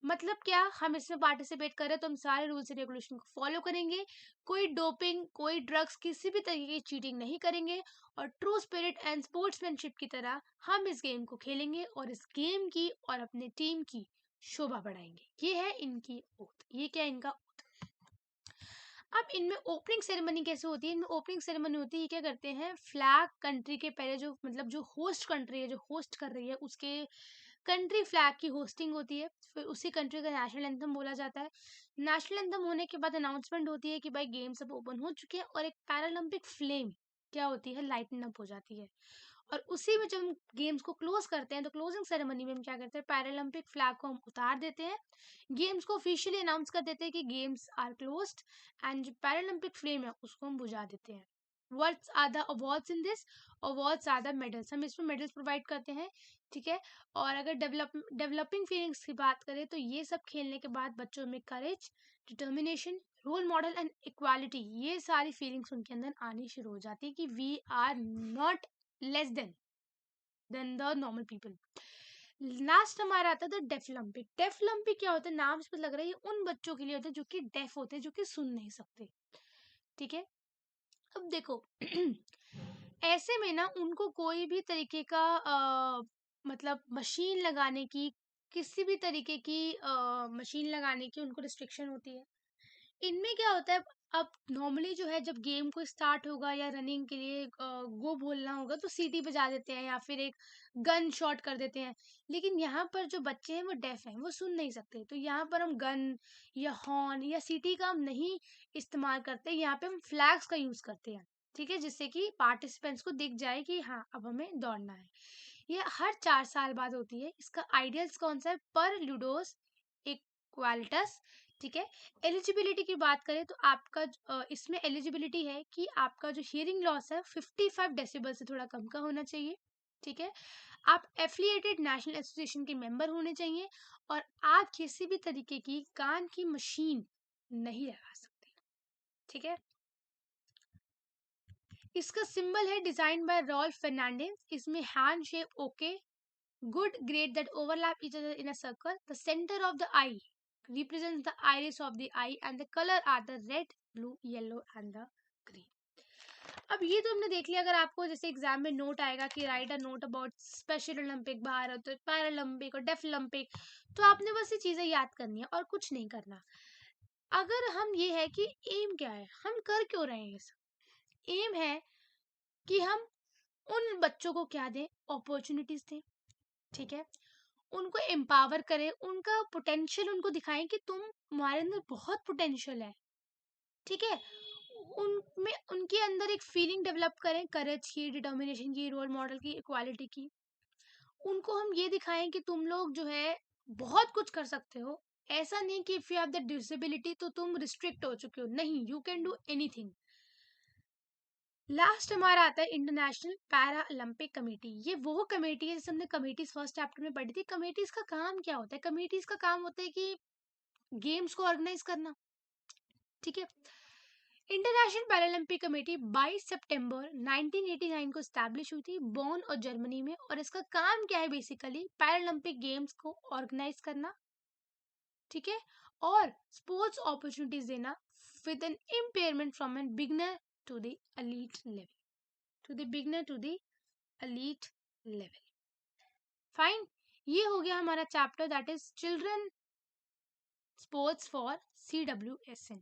मतलब क्या, हम इसमें पार्टिसिपेट करें तो हम सारे रूल्स एंड रेगुलेशन को फॉलो करेंगे, कोई डोपिंग, कोई ड्रग्स, किसी भी तरीके की चीटिंग नहीं करेंगे और ट्रू स्पिरिट एंड स्पोर्ट्समैनशिप की तरह हम इस गेम को खेलेंगे और इस गेम की और अपने टीम की शोभा बढ़ाएंगे। ये है इनकी ओथ। ये क्या है इनका। अब इनमें ओपनिंग सेरेमनी कैसे होती है, इनमें ओपनिंग सेरेमनी होती है, क्या करते हैं, फ्लैग कंट्री के पहले जो मतलब जो होस्ट कंट्री है, जो होस्ट कर रही है उसके कंट्री फ्लैग की होस्टिंग होती है, फिर उसी कंट्री का नेशनल एंथम बोला जाता है। नेशनल एंथम होने के बाद अनाउंसमेंट होती है कि भाई गेम्स अब ओपन हो चुके हैं, और एक पैरालंपिक फ्लेम क्या होती है, लाइटन अप हो जाती है। और उसी में जब हम गेम्स को क्लोज करते हैं तो क्लोजिंग सेरेमनी में हम क्या करते हैं, पैरालंपिक फ्लैग को हम उतार देते हैं, गेम्स को ऑफिशियली अनाउंस कर देते हैं कि गेम्स आर क्लोज्ड, एंड जो पैरालंपिक फ्लेम है उसको हम बुझा देते हैं। What's are the awards in this? Awards are the medals, हम इसमें मेडल्स प्रोवाइड करते हैं, ठीक है। और अगर डेवलपिंग फीलिंग्स की बात करें तो ये सब खेलने के बाद बच्चों में courage, determination, role model and equality, ये सारी फीलिंग्स उनके अंदर आनी शुरू हो जाती है कि we are not less than the normal people. Last हमारा आता था डेफलम्पिक। डेफलम्पिक क्या होता है, नाम से लग रहा है ये उन बच्चों के लिए होता है जो कि डेफ होते हैं, जो कि सुन नहीं सकते, ठीक है। अब देखो ऐसे में ना उनको कोई भी तरीके का मतलब मशीन लगाने की, किसी भी तरीके की मशीन लगाने की उनको रिस्ट्रिक्शन होती है। इनमें क्या होता है, अब नॉर्मली जो है जब गेम को स्टार्ट होगा या रनिंग के लिए गो बोलना होगा तो सीटी बजा देते हैं या फिर एक गन शॉट कर देते हैं। लेकिन यहाँ पर जो बच्चे हैं वो डेफ हैं, वो सुन नहीं सकते, तो यहाँ पर हम गन या हॉर्न या सीटी का हम नहीं इस्तेमाल करते, यहाँ पे हम फ्लैग्स का यूज करते हैं, ठीक है, जिससे कि पार्टिसिपेंट्स को दिख जाए कि हाँ अब हमें दौड़ना है। ये हर 4 साल बाद होती है। इसका आइडियल्स कौन सा है, पर लूडोस इक्वालिटस, ठीक है। एलिजिबिलिटी की बात करें तो आपका इसमें एलिजिबिलिटी है कि आपका जो हियरिंग लॉस है 55 डेसिबल से थोड़ा कम का होना चाहिए, ठीक है। आप एफिलिएटेड नेशनल एसोसिएशन के मेंबर होने चाहिए, और आप किसी भी तरीके की कान की मशीन नहीं लगा सकते, ठीक है। इसका सिंबल है डिजाइन बाय रॉल्फ फर्नांडिस, इसमें hand shape okay, good grade that overlap each other in a circle. The center of the eye represents the iris of the eye, and the color are the red, blue, yellow and the green. अब ये तो हमने देख लिया। अगर आपको जैसे exam में नोट आएगा कि right a note about special Olympic, Bharat, Paralympic और डेफलंपिक, तो आपने बस ये चीजें याद करनी है और कुछ नहीं करना। अगर हम ये है कि एम क्या है, हम कर क्यों रहे हैं ये सब, एम है कि हम उन बच्चों को क्या दें, अपॉर्चुनिटीज दें, ठीक है। उनको एम्पावर करें, उनका पोटेंशियल उनको दिखाएं कि तुम्हारे अंदर बहुत पोटेंशियल है, ठीक है। उनमें उनके अंदर एक फीलिंग डेवलप करें, करेज की, डिटर्मिनेशन की, रोल मॉडल की, इक्वालिटी की। उनको हम ये दिखाएं कि तुम लोग जो है बहुत कुछ कर सकते हो। ऐसा नहीं कि if you have the disability तो तुम रिस्ट्रिक्ट हो चुके हो, नहीं, you can do anything. Last हमारा आता है इंटरनेशनल पैरा ओलंपिक कमेटी। ये वो कमेटी है, जैसे हमने कमेटीज फर्स्ट चैप्टर में पढ़ी थी। कमेटीज का काम क्या होता है, कमेटीज का काम होता है कि गेम्स को ऑर्गेनाइज करना, ठीक है। इंटरनेशनल पैरालंपिक कमेटी 22 सितंबर 1989 को स्टैब्लिश हुई थी बॉन और जर्मनी में, और इसका काम क्या है, बेसिकली पैरालंपिक गेम्स को ऑर्गेनाइज करना, ठीक है, और स्पोर्ट्स अपॉर्चुनिटीज देना with an impairment from an beginner to the elite level, to the beginner to the elite level. Fine, ये हो गया हमारा chapter, that is children sports for CWSN,